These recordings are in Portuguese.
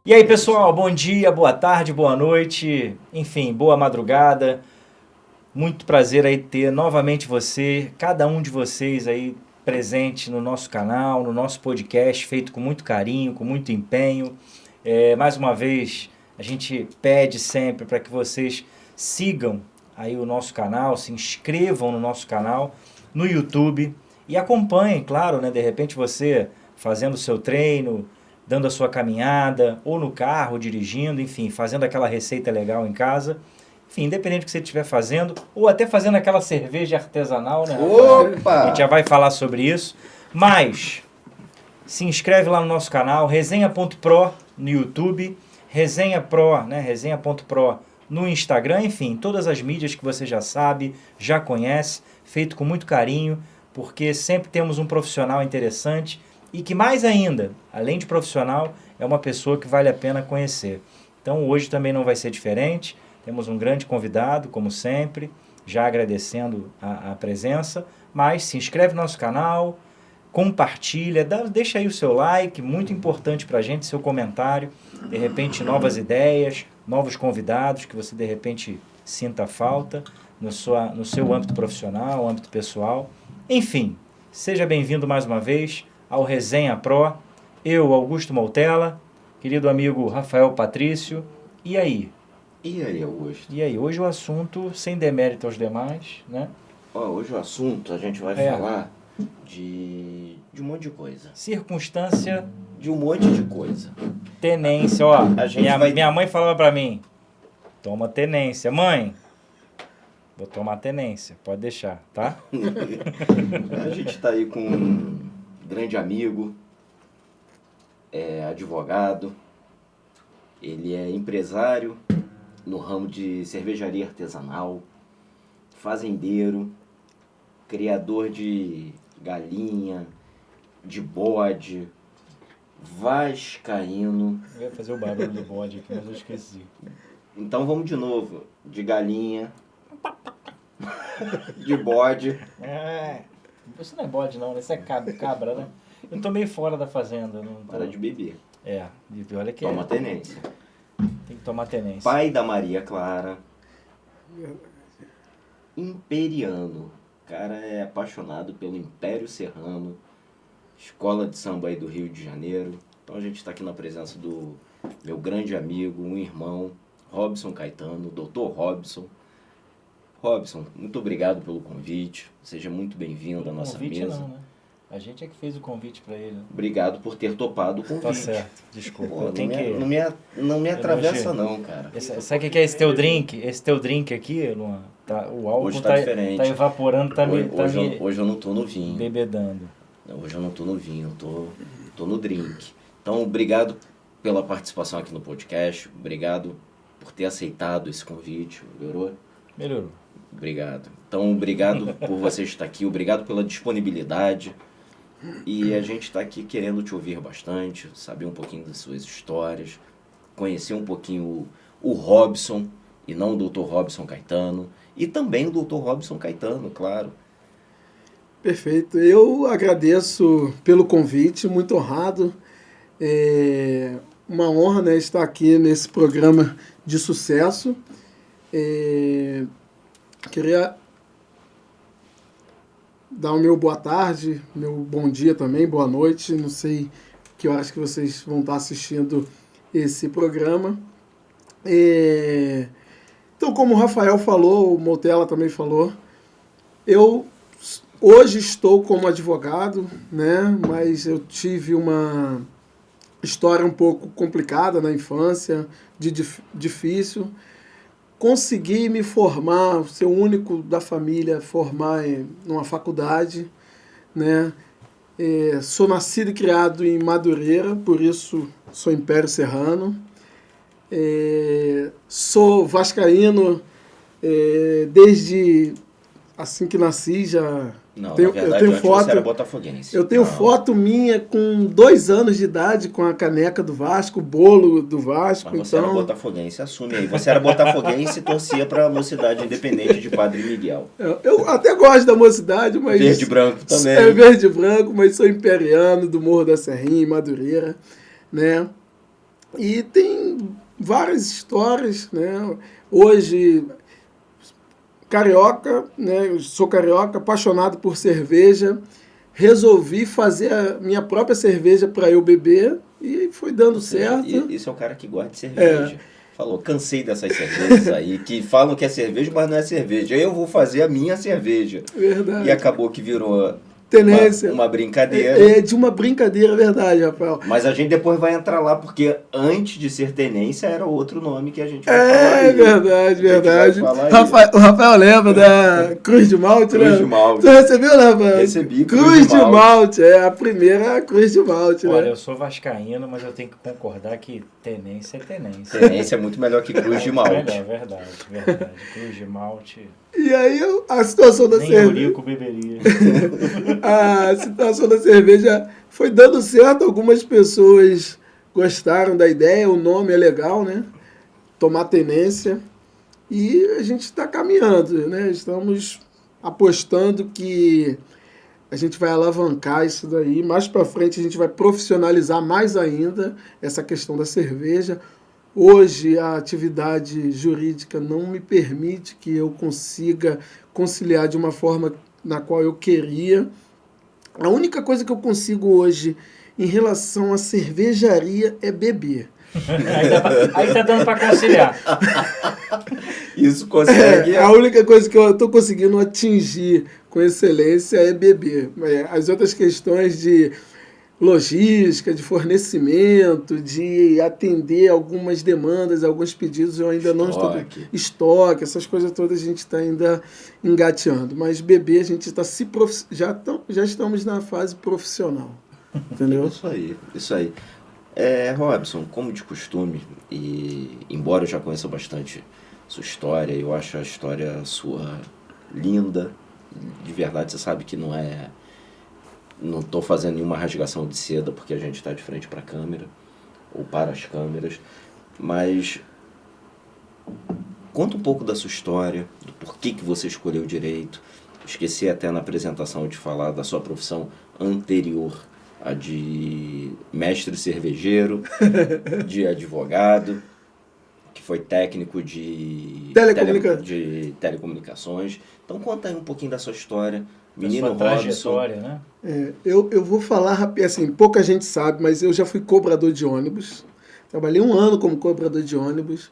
E aí, pessoal, bom dia, boa tarde, boa noite, enfim, boa madrugada. Muito prazer aí ter novamente você, cada um de vocês aí presente no nosso canal, no nosso podcast, feito com muito carinho, com muito empenho. Mais uma vez, a gente pede sempre para que vocês sigam aí o nosso canal, se inscrevam no nosso canal, no YouTube e acompanhem, claro, né? De repente você fazendo o seu treino, dando a sua caminhada, ou no carro, dirigindo, enfim, fazendo aquela receita legal em casa. Enfim, independente do que você estiver fazendo, ou até fazendo aquela cerveja artesanal, né? Opa! A gente já vai falar sobre isso. Mas, se inscreve lá no nosso canal, resenha.pro no YouTube, Resenha Pro, né? Resenha.pro no Instagram, enfim, todas as mídias que você já sabe, já conhece, feito com muito carinho, porque sempre temos um profissional interessante e que mais ainda, além de profissional, é uma pessoa que vale a pena conhecer. Então hoje também não vai ser diferente, temos um grande convidado, como sempre, já agradecendo a presença, mas se inscreve no nosso canal, compartilha, deixa aí o seu like, muito importante pra gente, seu comentário, de repente novas ideias, novos convidados que você de repente sinta falta no seu âmbito profissional, âmbito pessoal. Enfim, seja bem-vindo mais uma vez ao Resenha Pro, eu, Augusto Moutella, querido amigo Rafael Patrício. E aí? E aí, Augusto? E aí? Hoje o assunto, sem demérito aos demais, né? Hoje o assunto, a gente vai falar de um monte de coisa. Circunstância. De um monte de coisa. Tenência, ó. A Minha mãe falava pra mim, toma tenência. Mãe, vou tomar tenência, pode deixar, tá? A gente tá aí com um grande amigo, advogado, ele é empresário no ramo de cervejaria artesanal, fazendeiro, criador de galinha, de bode, vascaíno. Eu ia fazer o barulho do bode aqui, mas eu esqueci. Então vamos de novo, de galinha, de bode. Isso não é bode não, isso é cabra, né? Eu tô meio fora da fazenda. Não tô... Para de beber. Olha que Toma tenência. Tem que tomar tenência. Pai da Maria Clara. Imperiano. O cara é apaixonado pelo Império Serrano. Escola de samba aí do Rio de Janeiro. Então a gente está aqui na presença do meu grande amigo, um irmão, Robson Caetano, Dr. Robson. Robson, muito obrigado pelo convite. Seja muito bem-vindo à nossa mesa. Não, né? A gente é que fez o convite para ele. Obrigado por ter topado o convite. Tá certo, desculpa. Pô, não me atravessa não, cara. Sabe o que é esse teu drink? Esse teu drink aqui, Luan, o álcool hoje tá diferente. Tá evaporando, hoje eu não tô no vinho. Bebedando. Hoje eu não tô no vinho, eu tô no drink. Então, obrigado pela participação aqui no podcast. Obrigado por ter aceitado esse convite. Melhorou? Melhorou. Obrigado. Então, obrigado por você estar aqui. Obrigado pela disponibilidade. E a gente está aqui querendo te ouvir bastante, saber um pouquinho das suas histórias, conhecer um pouquinho o Robson, e não o Dr. Robson Caetano, e também o Dr. Robson Caetano, claro. Perfeito. Eu agradeço pelo convite, muito honrado. É uma honra, né, estar aqui nesse programa de sucesso. Queria dar o meu boa tarde, meu bom dia também, boa noite. Não sei que horas que vocês vão estar assistindo esse programa. Então, como o Rafael falou, o Moutella também falou, eu hoje estou como advogado, né? Mas eu tive uma história um pouco complicada na infância, difícil. Consegui me formar, ser o único da família formar em uma faculdade, né? Sou nascido e criado em Madureira, por isso sou Império Serrano. Sou vascaíno desde assim que nasci, já... Não, na verdade, eu tenho foto, você era botafoguense. Eu tenho foto minha com 2 anos de idade, com a caneca do Vasco, o bolo do Vasco. Mas você era botafoguense, assume aí. Você era botafoguense e torcia para a Mocidade Independente de Padre Miguel. Eu até gosto da Mocidade, mas... Verde e branco também. É verde e branco, mas sou imperiano do Morro da Serrinha, em Madureira, né? E tem várias histórias, né? Hoje, carioca, né? Eu sou carioca, apaixonado por cerveja. Resolvi fazer a minha própria cerveja para eu beber e foi dando certo. Isso é o cara que gosta de cerveja. Falou, cansei dessas cervejas aí, que falam que é cerveja, mas não é cerveja. Eu vou fazer a minha cerveja. Verdade. E acabou que virou Tenência. uma brincadeira. É de uma brincadeira, verdade, Rafael. Mas a gente depois vai entrar lá, porque antes de ser Tenência era outro nome que a gente vai falar aí. Verdade. O Rafael lembra da Cruz de Malte, né? Cruz de Malte. Você recebeu, né, Rafael? Recebi Cruz de Malte. A primeira Cruz de Malte, Olha, né? eu sou vascaíno, mas eu tenho que concordar que Tenência é Tenência. Tenência é muito melhor que Cruz de Malte. Melhor, verdade. Cruz de Malte. E aí a situação da Nem cerveja... Eurico beberia. A situação da cerveja foi dando certo, algumas pessoas gostaram da ideia, o nome é legal, né? Tomar Tenência. E a gente está caminhando, né? Estamos apostando que a gente vai alavancar isso daí. Mais para frente a gente vai profissionalizar mais ainda essa questão da cerveja. Hoje a atividade jurídica não me permite que eu consiga conciliar de uma forma na qual eu queria. A única coisa que eu consigo hoje em relação à cervejaria é beber. Aí tá dando para conciliar. Isso consegue. A única coisa que eu estou conseguindo atingir com excelência é beber. As outras questões de logística, de fornecimento, de atender algumas demandas, alguns pedidos, eu ainda não estou... Estoque, essas coisas todas a gente está ainda engateando. Mas beber, a gente está já estamos na fase profissional. Entendeu? Isso aí. Robson, como de costume, e embora eu já conheça bastante sua história, eu acho a história sua linda, de verdade, você sabe que não estou fazendo nenhuma rasgação de seda porque a gente está de frente para a câmera ou para as câmeras, mas conta um pouco da sua história, do porquê que você escolheu direito. Esqueci até na apresentação de falar da sua profissão anterior, a de mestre cervejeiro, de advogado, que foi técnico de telecomunicações. Então conta aí um pouquinho da sua história. Menino Robson. Trajetória, né? Eu vou falar rapidinho, assim, pouca gente sabe, mas eu já fui cobrador de ônibus. Trabalhei 1 ano como cobrador de ônibus.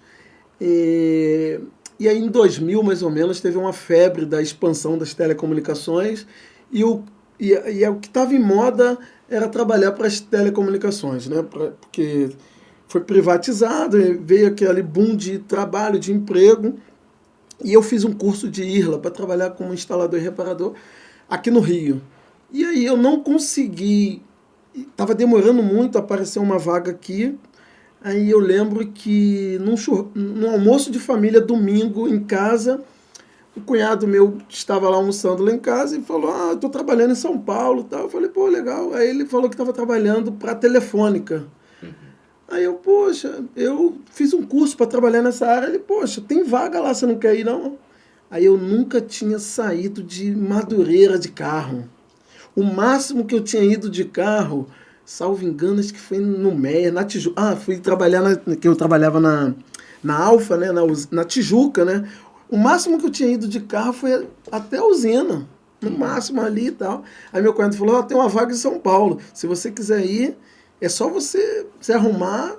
E aí em 2000, mais ou menos, teve uma febre da expansão das telecomunicações e o que estava em moda era trabalhar para as telecomunicações, né? Porque foi privatizado, veio aquele boom de trabalho, de emprego, e eu fiz um curso de IRLA para trabalhar como instalador e reparador aqui no Rio. E aí eu não consegui, estava demorando muito a aparecer uma vaga aqui. Aí eu lembro que num almoço de família, domingo, em casa, o cunhado meu estava lá almoçando lá em casa e falou, eu estou trabalhando em São Paulo. Tal. Eu falei, pô, legal. Aí ele falou que estava trabalhando para a Telefônica. Aí eu, poxa, eu fiz um curso para trabalhar nessa área. Ele, poxa, tem vaga lá, você não quer ir, não? Aí eu nunca tinha saído de Madureira de carro. O máximo que eu tinha ido de carro, salvo engano, acho que foi no Meia, na Tijuca. Fui trabalhar, que eu trabalhava na Alfa, né, na Tijuca, né? O máximo que eu tinha ido de carro foi até a usina, no máximo ali e tal. Aí meu cunhado falou, tem uma vaga em São Paulo, se você quiser ir, é só você se arrumar,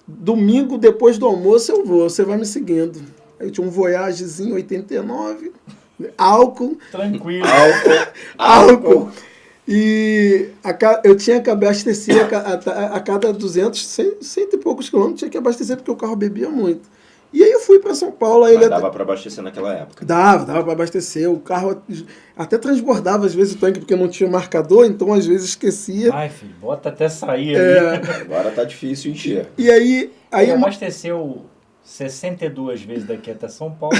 domingo depois do almoço eu vou, você vai me seguindo. Aí eu tinha um Voyagezinho 89, álcool. Tranquilo. Álcool. E eu tinha que abastecer a cada 200, 100 e poucos quilômetros, tinha que abastecer porque o carro bebia muito. E aí eu fui para São Paulo. Aí dava para abastecer naquela época? Dava para abastecer. O carro até transbordava às vezes o tanque porque não tinha marcador, então às vezes esquecia. Ai, filho, bota até sair aí. Agora tá difícil encher. E aí abasteceu 62 vezes daqui até São Paulo.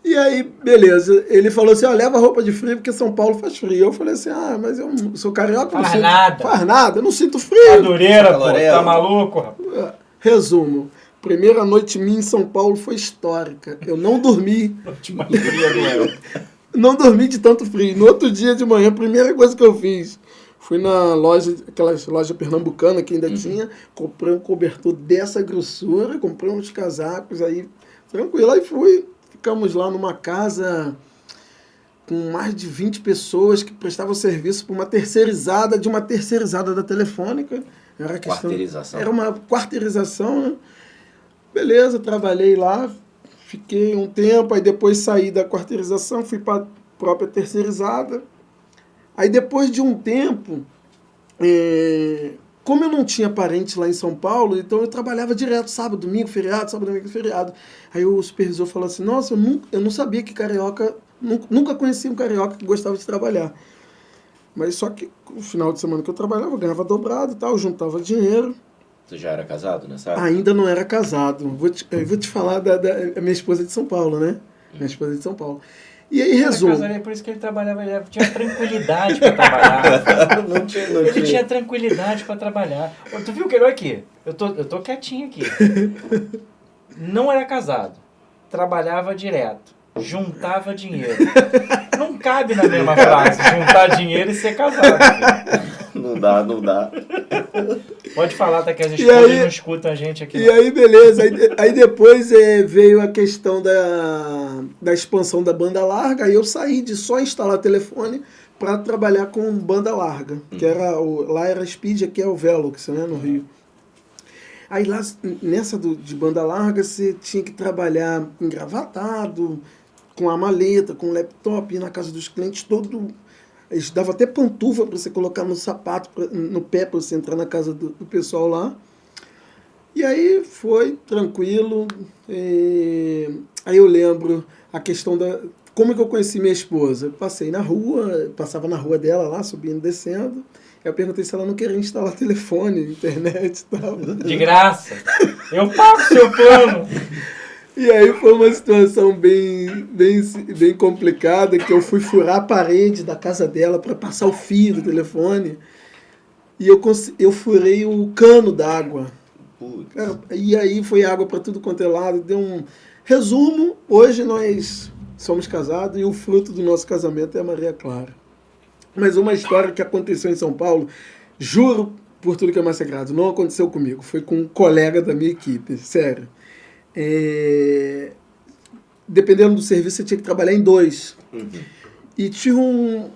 E aí, beleza. Ele falou assim, leva roupa de frio porque São Paulo faz frio. Eu falei assim, mas eu sou carioca. Faz nada, eu não sinto frio. Madureira, pô, tá maluco, rapaz? Resumo. Primeira noite minha em São Paulo foi histórica. Eu não dormi. Não dormi de tanto frio. No outro dia de manhã, a primeira coisa que eu fiz Fui na loja, aquelas loja pernambucana que ainda tinha, comprei um cobertor dessa grossura, comprei uns casacos aí, tranquilo, aí fui. Ficamos lá numa casa com mais de 20 pessoas que prestavam serviço para uma terceirizada de uma terceirizada da Telefônica. Era Quarteirização. Era uma quarteirização, né? Beleza, trabalhei lá, fiquei um tempo, aí depois saí da quarteirização, fui para a própria terceirizada. Aí depois de um tempo, como eu não tinha parente lá em São Paulo, então eu trabalhava direto, sábado, domingo, feriado, sábado, domingo, feriado. Aí o supervisor falou assim, nossa, eu não sabia que carioca, nunca conhecia um carioca que gostava de trabalhar. Mas só que no final de semana que eu trabalhava, eu ganhava dobrado e tal, juntava dinheiro. Você já era casado nessa época? Ainda não era casado. Eu vou te falar da minha esposa de São Paulo, né? Minha esposa de São Paulo. E aí, resumo. Por isso que ele trabalhava, ele tinha tranquilidade para trabalhar. Não tinha. Ele tinha tranquilidade para trabalhar. Ô, tu viu que ele, olha aqui, eu tô quietinho aqui. Não era casado, trabalhava direto, juntava dinheiro. Não cabe na mesma frase, juntar dinheiro e ser casado. Não dá. Pode falar, até que as esposas não escutam a gente aqui. E aí, beleza. Aí depois veio a questão da expansão da banda larga. Aí eu saí de só instalar telefone para trabalhar com banda larga. Que lá era Speed, aqui é o Velox, né, no Rio. Aí lá, nessa de banda larga, você tinha que trabalhar engravatado, com a maleta, com o laptop, ir na casa dos clientes, todo... Eles davam até pantufa para você colocar no sapato, no pé, para você entrar na casa do pessoal lá. E aí foi tranquilo. Aí eu lembro a questão da... Como que eu conheci minha esposa? Eu passei na rua, passava na rua dela lá, subindo e descendo. Aí eu perguntei se ela não queria instalar telefone, internet e tal. De graça. Eu pago seu plano. E aí foi uma situação bem complicada, que eu fui furar a parede da casa dela para passar o fio do telefone. E eu furei o cano d'água. E aí foi água para tudo quanto é lado. Deu um resumo, hoje nós somos casados e o fruto do nosso casamento é a Maria Clara. Mas uma história que aconteceu em São Paulo, juro por tudo que é mais sagrado, não aconteceu comigo. Foi com um colega da minha equipe, sério. Dependendo do serviço, você tinha que trabalhar em 2. E tinha um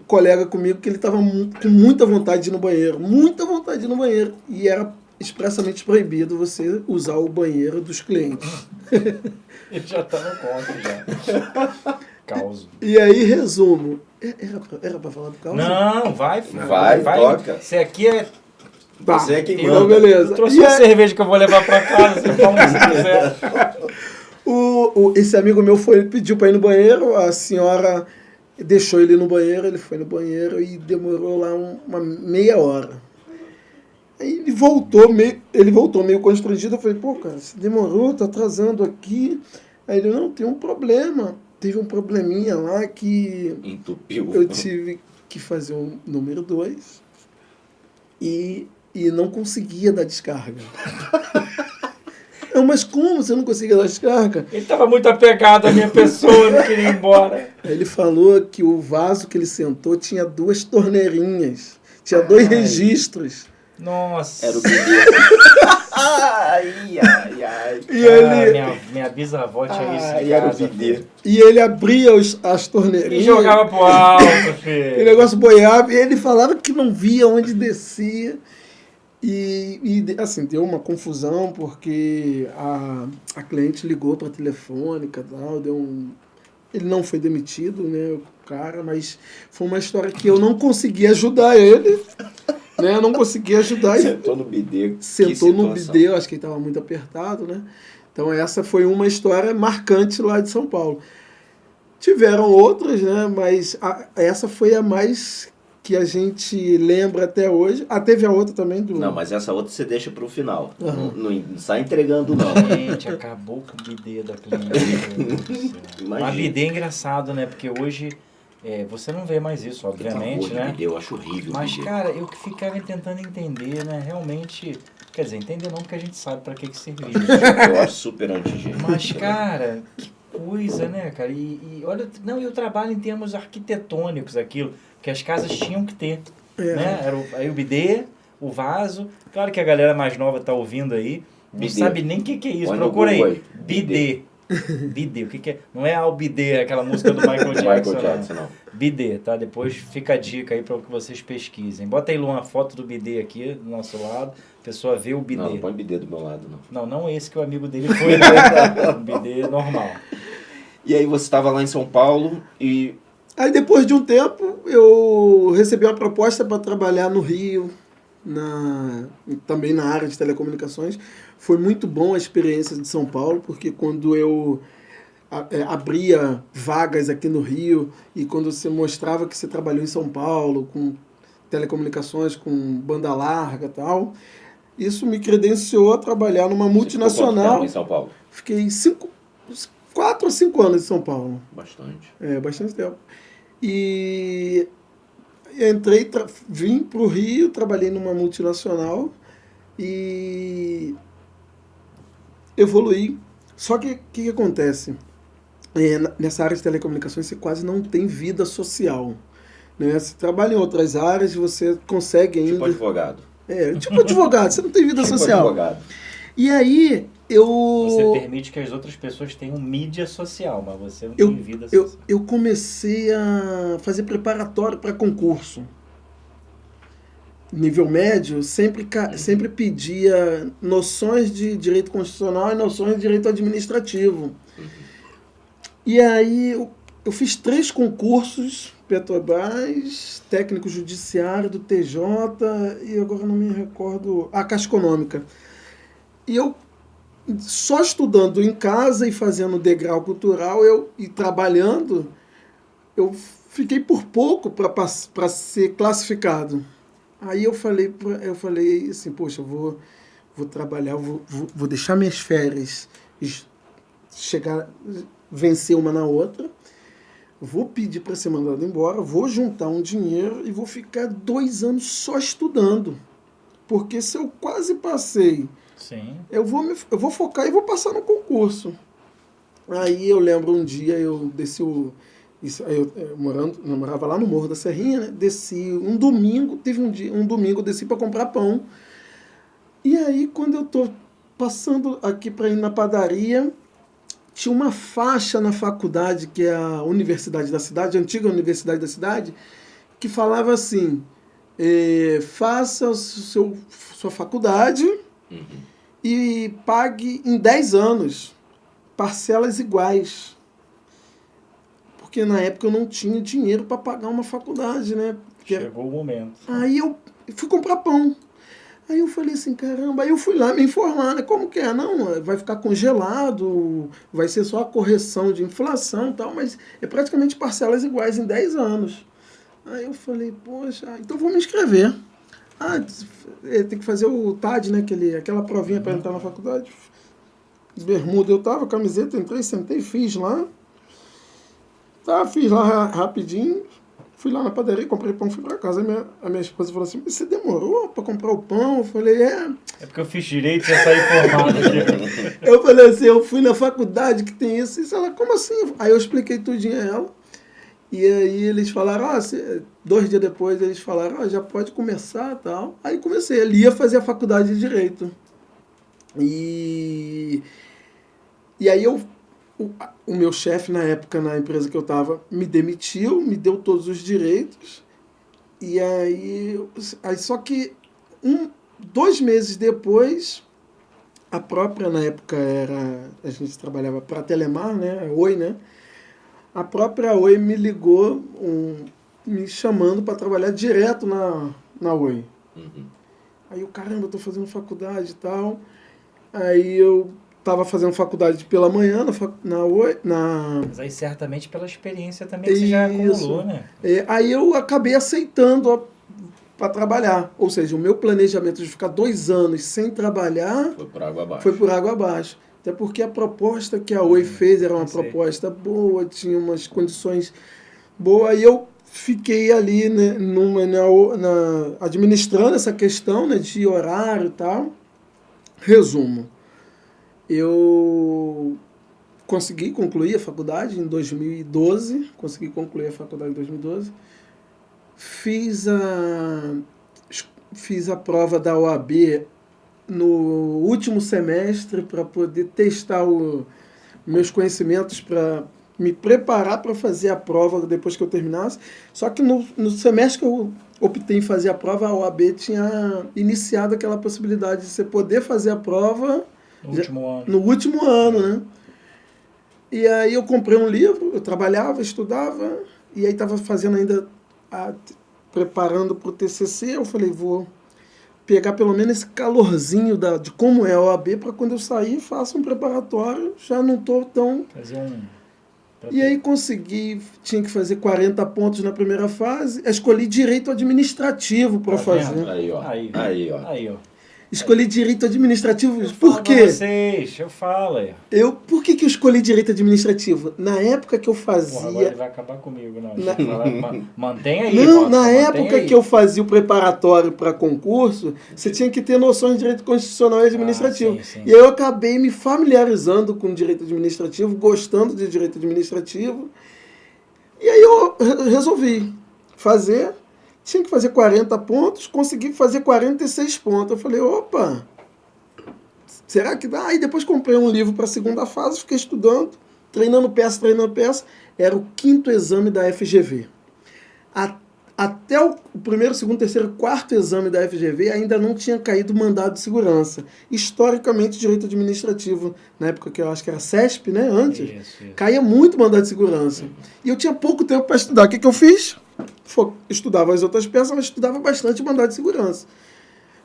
colega comigo que ele estava com muita vontade de ir no banheiro. Muita vontade de ir no banheiro. E era expressamente proibido você usar o banheiro dos clientes. Ele já tá no conto, já. Causo. E aí, resumo. Era pra falar do caos? Não, vai. Toca. Você aqui é... Tá, Você é quem então manda. beleza. Eu trouxe uma cerveja que eu vou levar pra casa, você fala o que você quiser. Esse amigo meu pediu para ir no banheiro, a senhora deixou ele no banheiro, ele foi no banheiro e demorou lá uma meia hora. Aí ele voltou meio constrangido, eu falei, pô, cara, você demorou, tá atrasando aqui. Aí ele, não, tem um problema, teve um probleminha lá que entupiu. Eu tive que fazer o número 2 e não conseguia dar descarga. Não, mas como você não conseguia dar descarga? Ele estava muito apegado à minha pessoa, não queria ir embora. Aí ele falou que o vaso que ele sentou tinha 2 torneirinhas, tinha 2 registros. Nossa. Era o bebê. Ai. E ele... minha bisavó tinha isso em Era o casa. bebê. E ele abria as torneirinhas. E jogava pro alto, filho. O negócio boiava e ele falava que não via onde descia. E assim, deu uma confusão porque a cliente ligou para a Telefônica e tal, ele não foi demitido, né, o cara, mas foi uma história que eu não consegui ajudar ele, né, eu não consegui ajudar. Sentou no bidê. Sentou no bidê, eu acho que ele estava muito apertado, né. Então essa foi uma história marcante lá de São Paulo. Tiveram outras, né, mas essa foi a mais... que a gente lembra até hoje. Teve a outra também do... Não, mas essa outra você deixa pro final. Não sai entregando, não. Gente, acabou com o bidê da cliente. Mas bidê é engraçado, né? Porque hoje você não vê mais isso, obviamente, né? Bidê, eu acho horrível. Mas, bidê. cara, eu que ficava tentando entender, né? Realmente... Quer dizer, entender não, porque a gente sabe pra que servia. Eu acho super anti-higiênico. Mas, cara, que coisa, né, cara? E olha... Não, e o trabalho em termos arquitetônicos, aquilo... que as casas tinham que ter. né? Era aí o bidê, o vaso. Claro que a galera mais nova tá ouvindo aí, não Bidê. sabe nem o que é isso. Põe no Procura Google aí. Bidê. Bidê, o que é? Não é Albidê, aquela música do Michael Jackson. Michael Jackson, não. Bidê, tá? Depois fica a dica aí para que vocês pesquisem. Bota aí, Luan, uma foto do bidê aqui do nosso lado. A pessoa vê o bidê. Não põe bidê do meu lado, não. Não esse que o amigo dele foi, né? Um bidê normal. E aí você estava lá em São Paulo e... Aí depois de um tempo eu recebi uma proposta para trabalhar no Rio, também na área de telecomunicações. Foi muito bom a experiência de São Paulo, porque quando eu abria vagas aqui no Rio e quando você mostrava que você trabalhou em São Paulo com telecomunicações, com banda larga e tal, isso me credenciou a trabalhar numa multinacional. Você ficou quanto tempo em São Paulo? Fiquei 4 ou 5 anos em São Paulo. Bastante. Bastante tempo. E vim para o Rio, trabalhei numa multinacional e evoluí. Só que o que acontece? Nessa área de telecomunicações você quase não tem vida social. Né? Você trabalha em outras áreas e você consegue ainda... Tipo advogado. Tipo advogado, você não tem vida Tipo social. advogado. E aí Você permite que as outras pessoas tenham mídia social, mas você não tem vida social. Eu comecei a fazer preparatório para concurso. Nível médio, sempre pedia noções de direito constitucional e noções de direito administrativo. E aí eu fiz 3 concursos, Petrobras, técnico judiciário do TJ e agora não me recordo, a Caixa Econômica. E eu, só estudando em casa e fazendo degrau cultural e trabalhando, eu fiquei por pouco para ser classificado. Aí eu falei assim, poxa, eu vou trabalhar, vou deixar minhas férias vencer uma na outra, vou pedir para ser mandado embora, vou juntar um dinheiro e vou ficar 2 anos só estudando. Porque se eu quase passei, Sim. eu vou focar e vou passar no concurso. Aí eu lembro um dia, eu desci eu morava lá no Morro da Serrinha, né? Desci um domingo, eu desci para comprar pão. E aí, quando eu tô passando aqui para ir na padaria, tinha uma faixa na faculdade, que é a Universidade da Cidade, a antiga Universidade da Cidade, que falava assim, faça sua faculdade e pague em 10 anos, parcelas iguais. Porque na época eu não tinha dinheiro para pagar uma faculdade, né? Chegou o momento. Aí eu fui comprar pão. Aí eu falei assim, caramba, aí eu fui lá me informar, né? Como que é? Não, vai ficar congelado, vai ser só a correção de inflação e tal, mas é praticamente parcelas iguais em 10 anos. Aí eu falei, poxa, então vou me inscrever. Tem que fazer o TAD, né? Aquela provinha para entrar na faculdade. Bermuda eu tava, camiseta, entrei, sentei, fiz lá. Fiz lá rapidinho, fui lá na padaria, comprei pão, fui pra casa. A minha esposa falou assim, mas você demorou pra comprar o pão? Eu falei, É porque eu fiz direito e já saí formado aqui. Eu falei assim, eu fui na faculdade que tem isso. E ela, como assim? Aí eu expliquei tudinho a ela. E aí eles falaram, 2 dias depois eles falaram, já pode começar e tal. Aí comecei, ele ia fazer a faculdade de Direito. E aí o meu chefe, na época, na empresa que eu estava, me demitiu, me deu todos os direitos. E aí só que 2 meses depois, a própria, na época, a gente trabalhava para a Telemar, né? Oi, né? A própria Oi me ligou, me chamando para trabalhar direto na Oi. Aí eu, caramba, eu tô fazendo faculdade e tal. Aí eu estava fazendo faculdade pela manhã na Oi. Mas aí certamente pela experiência também que você já acumulou, né? Aí eu acabei aceitando para trabalhar. Ou seja, o meu planejamento de ficar 2 anos sem trabalhar foi por água abaixo. Foi por água abaixo. Até porque a proposta que a Oi fez era uma proposta boa, tinha umas condições boas. Aí eu fiquei ali, né, administrando essa questão, né, de horário e tal. Resumo. Eu consegui concluir a faculdade em 2012. fiz a prova da OAB no último semestre para poder testar meus conhecimentos, para me preparar para fazer a prova depois que eu terminasse. Só que no semestre que eu optei em fazer a prova, a OAB tinha iniciado aquela possibilidade de você poder fazer a prova no último ano, né? E aí eu comprei um livro, eu trabalhava, estudava, e aí estava fazendo ainda, preparando para o TCC, eu falei, vou pegar pelo menos esse calorzinho de como é a OAB, para quando eu sair, faça um preparatório, já não estou tão... E aí tinha que fazer 40 pontos na primeira fase, escolhi direito administrativo para fazer. Aí, ó. Escolhi direito administrativo, por quê? Eu falo. Por que eu escolhi direito administrativo? Na época que eu fazia... Porra, agora ele vai acabar comigo, não. Mantém aí. Não, na época que eu fazia o preparatório para concurso, você tinha que ter noções de direito constitucional e administrativo. Sim. E aí eu acabei me familiarizando com direito administrativo, gostando de direito administrativo. E aí eu resolvi fazer... Tinha que fazer 40 pontos, consegui fazer 46 pontos. Eu falei, opa, será que dá? Aí depois comprei um livro para a segunda fase, fiquei estudando, treinando peça. Era o 5º exame da FGV. Até o primeiro, segundo, terceiro, quarto exame da FGV ainda não tinha caído mandado de segurança. Historicamente, direito administrativo, na época que eu acho que era CESP, né, antes, isso. Caía muito mandado de segurança. E eu tinha pouco tempo para estudar. O que eu fiz? Estudava as outras peças, mas estudava bastante mandado de segurança.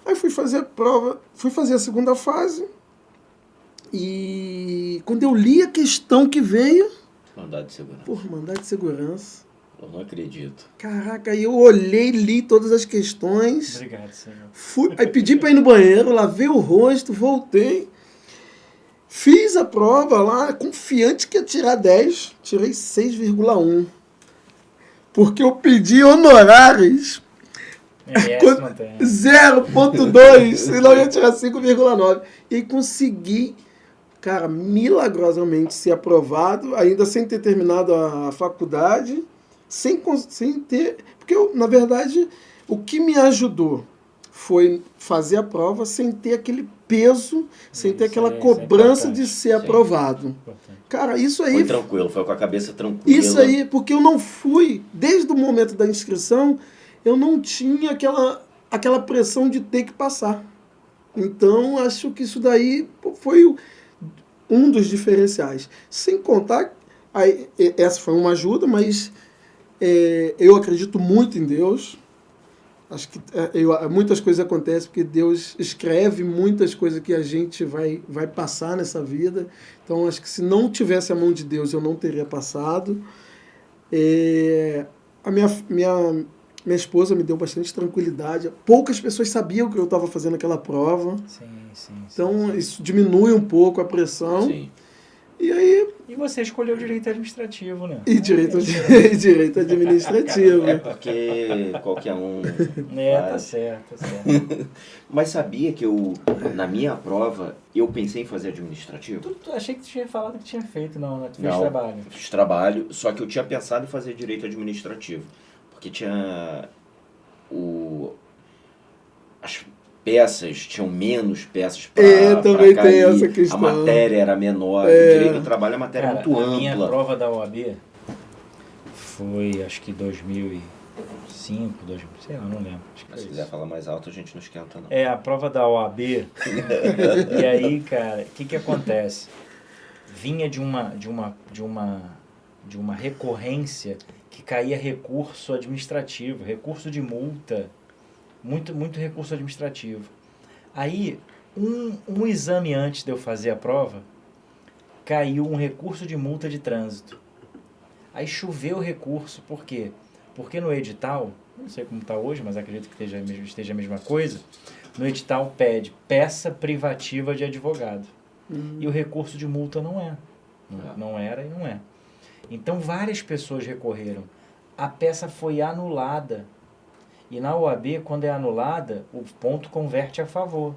Aí fui fazer a prova, fui fazer a segunda fase, e quando eu li a questão que veio... Mandado de segurança. Porra, mandado de segurança. Eu não acredito. Caraca, aí eu olhei, li todas as questões. Obrigado, senhor. Aí pedi para ir no banheiro, lavei o rosto, voltei. Fiz a prova lá, confiante que ia tirar 10, tirei 6,1. Porque eu pedi honorários 0,2, senão eu ia tirar 5,9. E aí consegui, cara, milagrosamente ser aprovado, ainda sem ter terminado a faculdade, sem ter... Porque, na verdade, o que me ajudou foi fazer a prova sem ter aquele peso, sem ter aquela cobrança de ser aprovado. Cara, isso aí... Foi tranquilo, foi com a cabeça tranquila. Isso aí, porque eu não fui, desde o momento da inscrição, eu não tinha aquela pressão de ter que passar. Então, acho que isso daí foi um dos diferenciais. Sem contar, aí, essa foi uma ajuda, mas eu acredito muito em Deus. Acho que muitas coisas acontecem porque Deus escreve muitas coisas que a gente vai passar nessa vida. Então, acho que se não tivesse a mão de Deus, eu não teria passado. A minha esposa me deu bastante tranquilidade. Poucas pessoas sabiam que eu estava fazendo aquela prova. Sim. Então, isso diminui um pouco a pressão. Sim. E aí... E você escolheu direito administrativo, né? E direito administrativo. É porque qualquer um... Tá certo. Mas sabia que na minha prova, eu pensei em fazer administrativo? Achei que tu tinha falado que tinha feito, não, né? Tu fez Não, trabalho. Fiz trabalho, só que eu tinha pensado em fazer direito administrativo. Porque tinha as peças, tinham menos peças para também cair. tem essa questão. A matéria era menor. Direito do trabalho, a matéria é muito ampla. A minha prova da OAB foi, acho que 2005, sei lá, não lembro. Acho que Se quiser falar mais alto, a gente não esquenta, não. A prova da OAB. E aí, cara, o que acontece? Vinha de uma recorrência que caía recurso administrativo, recurso de multa, muito recurso administrativo. Aí, um exame antes de eu fazer a prova, caiu um recurso de multa de trânsito. Aí choveu o recurso, por quê? Porque no edital, não sei como está hoje, mas acredito que esteja a mesma coisa, no edital pede peça privativa de advogado. E o recurso de multa não é. Não era e não é. Então, várias pessoas recorreram. A peça foi anulada. E na OAB, quando é anulada, o ponto converte a favor.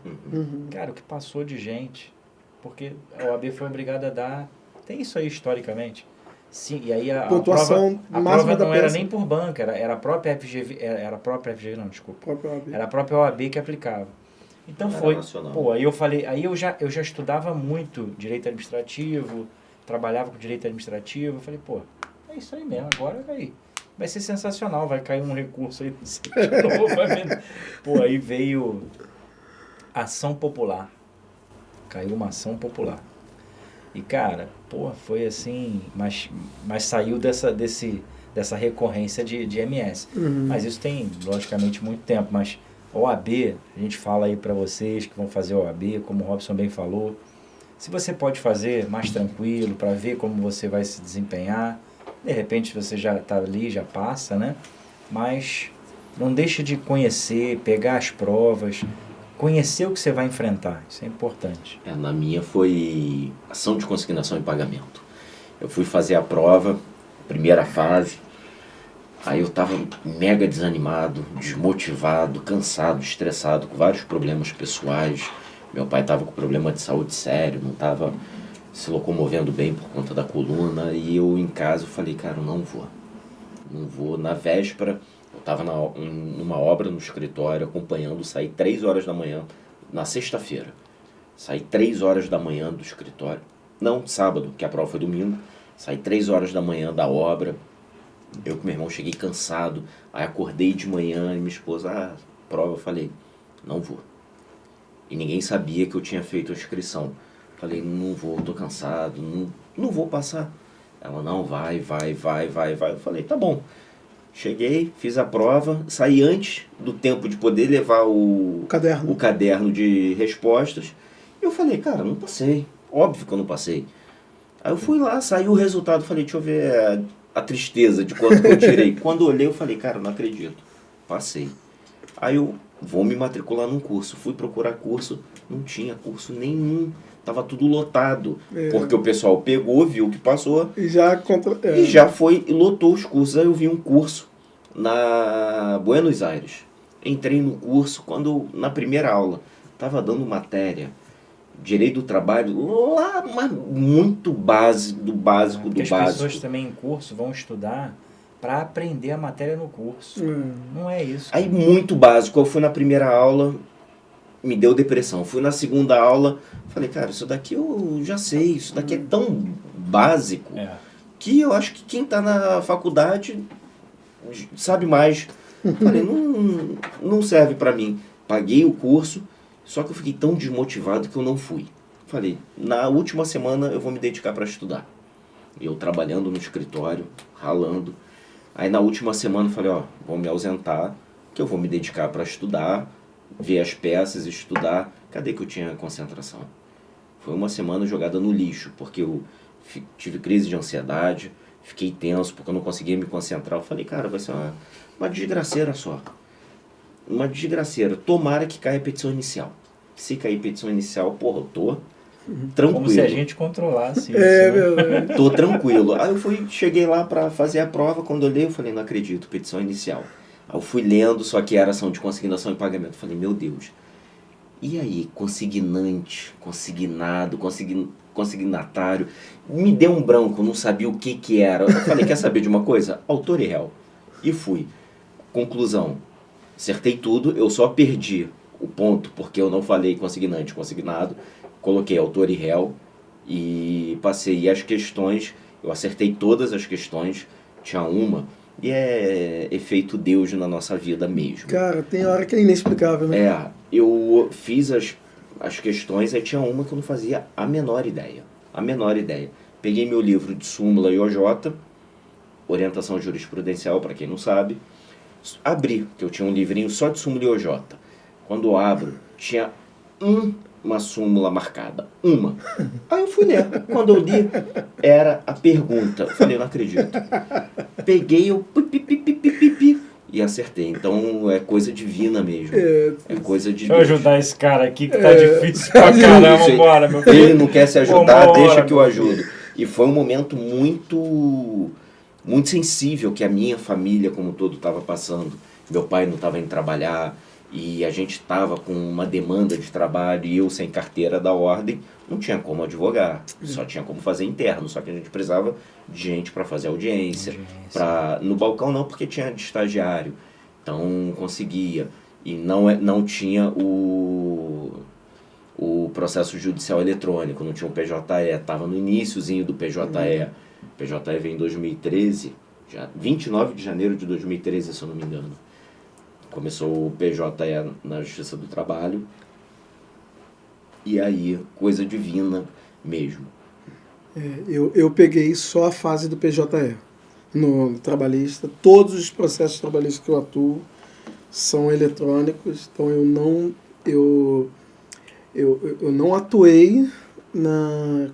Cara, o que passou de gente? Porque a OAB foi obrigada a dar... Tem isso aí historicamente. Sim, e aí a Pontuação prova máxima da não era peça. nem por banca, era a própria FGV, era a própria FGV, não, desculpa. Próprio OAB. Era a própria OAB que aplicava. Então Era foi. nacional. Pô, aí eu falei, aí eu já estudava muito direito administrativo, trabalhava com direito administrativo, eu falei, pô, é isso aí mesmo, agora vai ser sensacional, vai cair um recurso aí de novo, Pô, aí veio ação popular. Caiu uma ação popular. E cara, pô, foi assim, mas saiu dessa recorrência de MS. Mas isso tem, logicamente, muito tempo, mas OAB, a gente fala aí para vocês que vão fazer OAB, como o Robson bem falou, se você pode fazer mais tranquilo, para ver como você vai se desempenhar, de repente você já está ali, já passa, né? Mas não deixa de conhecer, pegar as provas, conhecer o que você vai enfrentar, isso é importante. Na minha foi ação de consignação e pagamento. Eu fui fazer a prova, primeira fase, aí eu tava mega desanimado, desmotivado, cansado, estressado, com vários problemas pessoais. Meu pai tava com problema de saúde sério, não tava se locomovendo bem por conta da coluna, e eu em casa eu falei, cara, eu não vou. Na véspera, eu tava numa obra no escritório, acompanhando, saí 3 horas da manhã, na sexta-feira. Saí 3 horas da manhã do escritório, não, sábado, que a prova foi domingo, saí 3 horas da manhã da obra, eu com meu irmão cheguei cansado, aí acordei de manhã e minha esposa, prova, eu falei, não vou. E ninguém sabia que eu tinha feito a inscrição. Falei, não vou, tô cansado, não vou passar. Ela, não, vai. Eu falei, tá bom. Cheguei, fiz a prova, saí antes do tempo de poder levar o caderno de respostas. Eu falei, cara, não passei. Óbvio que eu não passei. Aí eu fui lá, saiu o resultado, falei, deixa eu ver a tristeza de quanto que eu tirei. Quando eu olhei, eu falei, cara, não acredito. Passei. Aí eu vou me matricular num curso. Fui procurar curso, não tinha curso nenhum. Tava tudo lotado. Porque o pessoal pegou, viu que passou. E já foi e lotou os cursos. Aí eu vi um curso na Buenos Aires. Entrei no curso quando, na primeira aula, tava dando matéria, direito do trabalho, lá, mas muito básico, do básico. Porque as pessoas também em curso vão estudar para aprender a matéria no curso. Não é isso. Aí muito básico. Eu fui na primeira aula, me deu depressão. Fui na segunda aula, falei, cara, isso daqui eu já sei, isso daqui é tão básico que eu acho que quem está na faculdade sabe mais. Falei, não serve para mim. Paguei o curso, só que eu fiquei tão desmotivado que eu não fui. Falei, na última semana eu vou me dedicar para estudar. Eu trabalhando no escritório, ralando. Aí na última semana eu falei, vou me ausentar, que eu vou me dedicar para estudar, ver as peças, estudar. Cadê que eu tinha concentração? Foi uma semana jogada no lixo, porque eu tive crise de ansiedade, fiquei tenso, porque eu não conseguia me concentrar. Eu falei, cara, vai ser uma desgraceira só. Uma desgraceira. Tomara que caia a petição inicial. Se cair petição inicial, porra, eu tô tranquilo. Como se a gente controlasse isso. Verdade. Tô tranquilo. Aí eu cheguei lá pra fazer a prova, quando eu li, eu falei, não acredito, petição inicial. Aí eu fui lendo, só que era ação de consignação e pagamento. Eu falei, meu Deus. E aí, consignante, consignado, consignatário. Me deu um branco, não sabia o que era. Eu falei, quer saber de uma coisa? Autor e réu. E fui. Conclusão. Acertei tudo, eu só perdi o ponto, porque eu não falei consignante, consignado. Coloquei autor e réu e passei. E as questões, eu acertei todas as questões, tinha uma, e é efeito Deus na nossa vida mesmo. Cara, tem hora que é inexplicável, né? Eu fiz as questões, aí tinha uma que eu não fazia a menor ideia. Peguei meu livro de súmula e OJ, orientação jurisprudencial, para quem não sabe, abri, que eu tinha um livrinho só de súmula e OJ. Quando eu abro, tinha uma súmula marcada. Uma. Aí eu fui ler. Quando eu li, era a pergunta. Eu falei, não acredito. Peguei, eu e acertei. Então é coisa divina mesmo. É coisa de Deus. Deixa eu ajudar esse cara aqui que tá difícil pra caramba. Bora, meu filho. Ele não quer se ajudar, deixa que eu ajudo. E foi um momento muito sensível que a minha família como um todo estava passando. Meu pai não estava indo trabalhar. e a gente estava com uma demanda de trabalho e eu sem carteira da ordem, não tinha como advogar, só tinha como fazer interno, só que a gente precisava de gente para fazer audiência. No balcão não, porque tinha de estagiário, então conseguia, e não tinha o processo judicial eletrônico, não tinha o PJE, estava no iniciozinho do PJE. O PJE veio em 2013, já 29 de janeiro de 2013, se eu não me engano. Começou o PJE na Justiça do Trabalho, e aí, coisa divina mesmo. Eu peguei só a fase do PJE, no trabalhista. Todos os processos trabalhistas que eu atuo são eletrônicos, então eu não atuei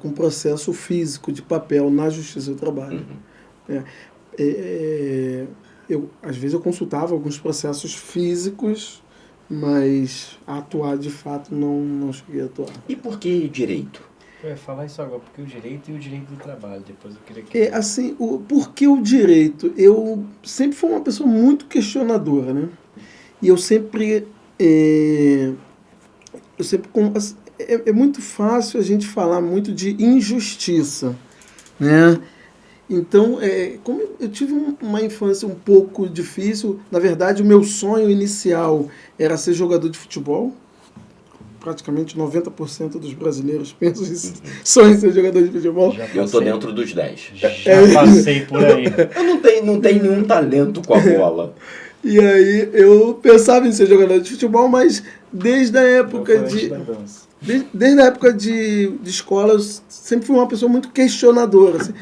com processo físico de papel na Justiça do Trabalho. Às vezes eu consultava alguns processos físicos, mas atuar de fato não cheguei a atuar. E por que direito? Eu ia falar isso agora, porque o direito e o direito do trabalho, depois eu queria que... Por que o direito? Eu sempre fui uma pessoa muito questionadora, né? E eu sempre... É muito fácil a gente falar muito de injustiça, né? Então, como eu tive uma infância um pouco difícil, na verdade o meu sonho inicial era ser jogador de futebol. Praticamente 90% dos brasileiros pensam em sonham em ser jogador de futebol. Eu tô dentro dos 10. Já passei por aí. Eu não tenho nenhum talento com a bola. E aí eu pensava em ser jogador de futebol, mas desde a época desde a época de escola eu sempre fui uma pessoa muito questionadora. Assim.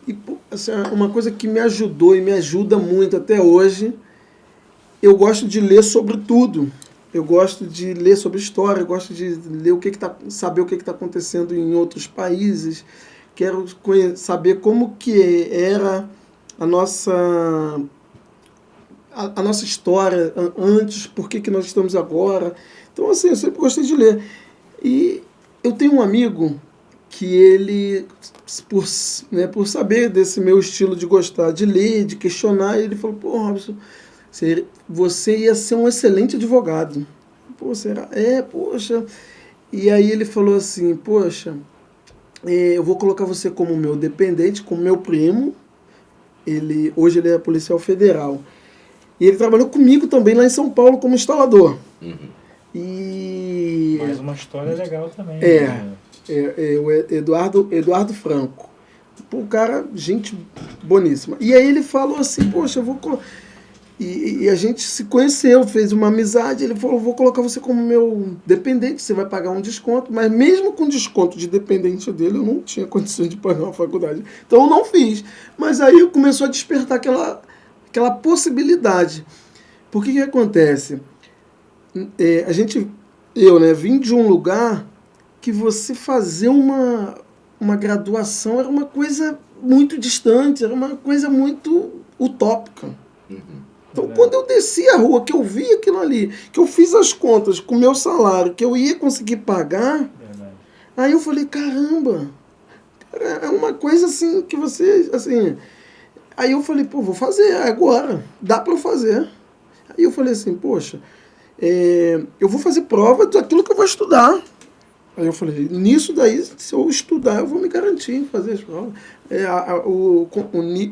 E assim, uma coisa que me ajudou e me ajuda muito até hoje, eu gosto de ler sobre tudo. Eu gosto de ler sobre história, eu gosto de ler saber o que está acontecendo em outros países. Quero saber como que era a nossa história antes, por que nós estamos agora. Então, assim, eu sempre gostei de ler. E eu tenho um amigo que ele, por saber desse meu estilo de gostar de ler, de questionar, ele falou, pô, Robson, você ia ser um excelente advogado. Pô, será? Poxa. E aí ele falou assim, poxa, eu vou colocar você como meu dependente, como meu primo. Hoje ele é policial federal. E ele trabalhou comigo também lá em São Paulo como instalador. E... Mais uma história legal também. O Eduardo Franco. Pô, o cara, gente boníssima. E aí ele falou assim, poxa, eu vou... E a gente se conheceu, fez uma amizade. Ele falou, vou colocar você como meu dependente, você vai pagar um desconto. Mas mesmo com desconto de dependente dele, eu não tinha condições de pagar uma faculdade. Então eu não fiz. Mas aí começou a despertar aquela possibilidade. Por que acontece? Eu vim de um lugar que você fazer uma graduação era uma coisa muito distante, era uma coisa muito utópica. Então, quando eu desci a rua, que eu vi aquilo ali, que eu fiz as contas com o meu salário, que eu ia conseguir pagar, aí eu falei, caramba, é uma coisa assim que você, assim... Aí eu falei, pô, vou fazer agora, dá para eu fazer. Aí eu falei assim, poxa, eu vou fazer prova daquilo que eu vou estudar. Aí eu falei, nisso daí, se eu estudar, eu vou me garantir em fazer as provas.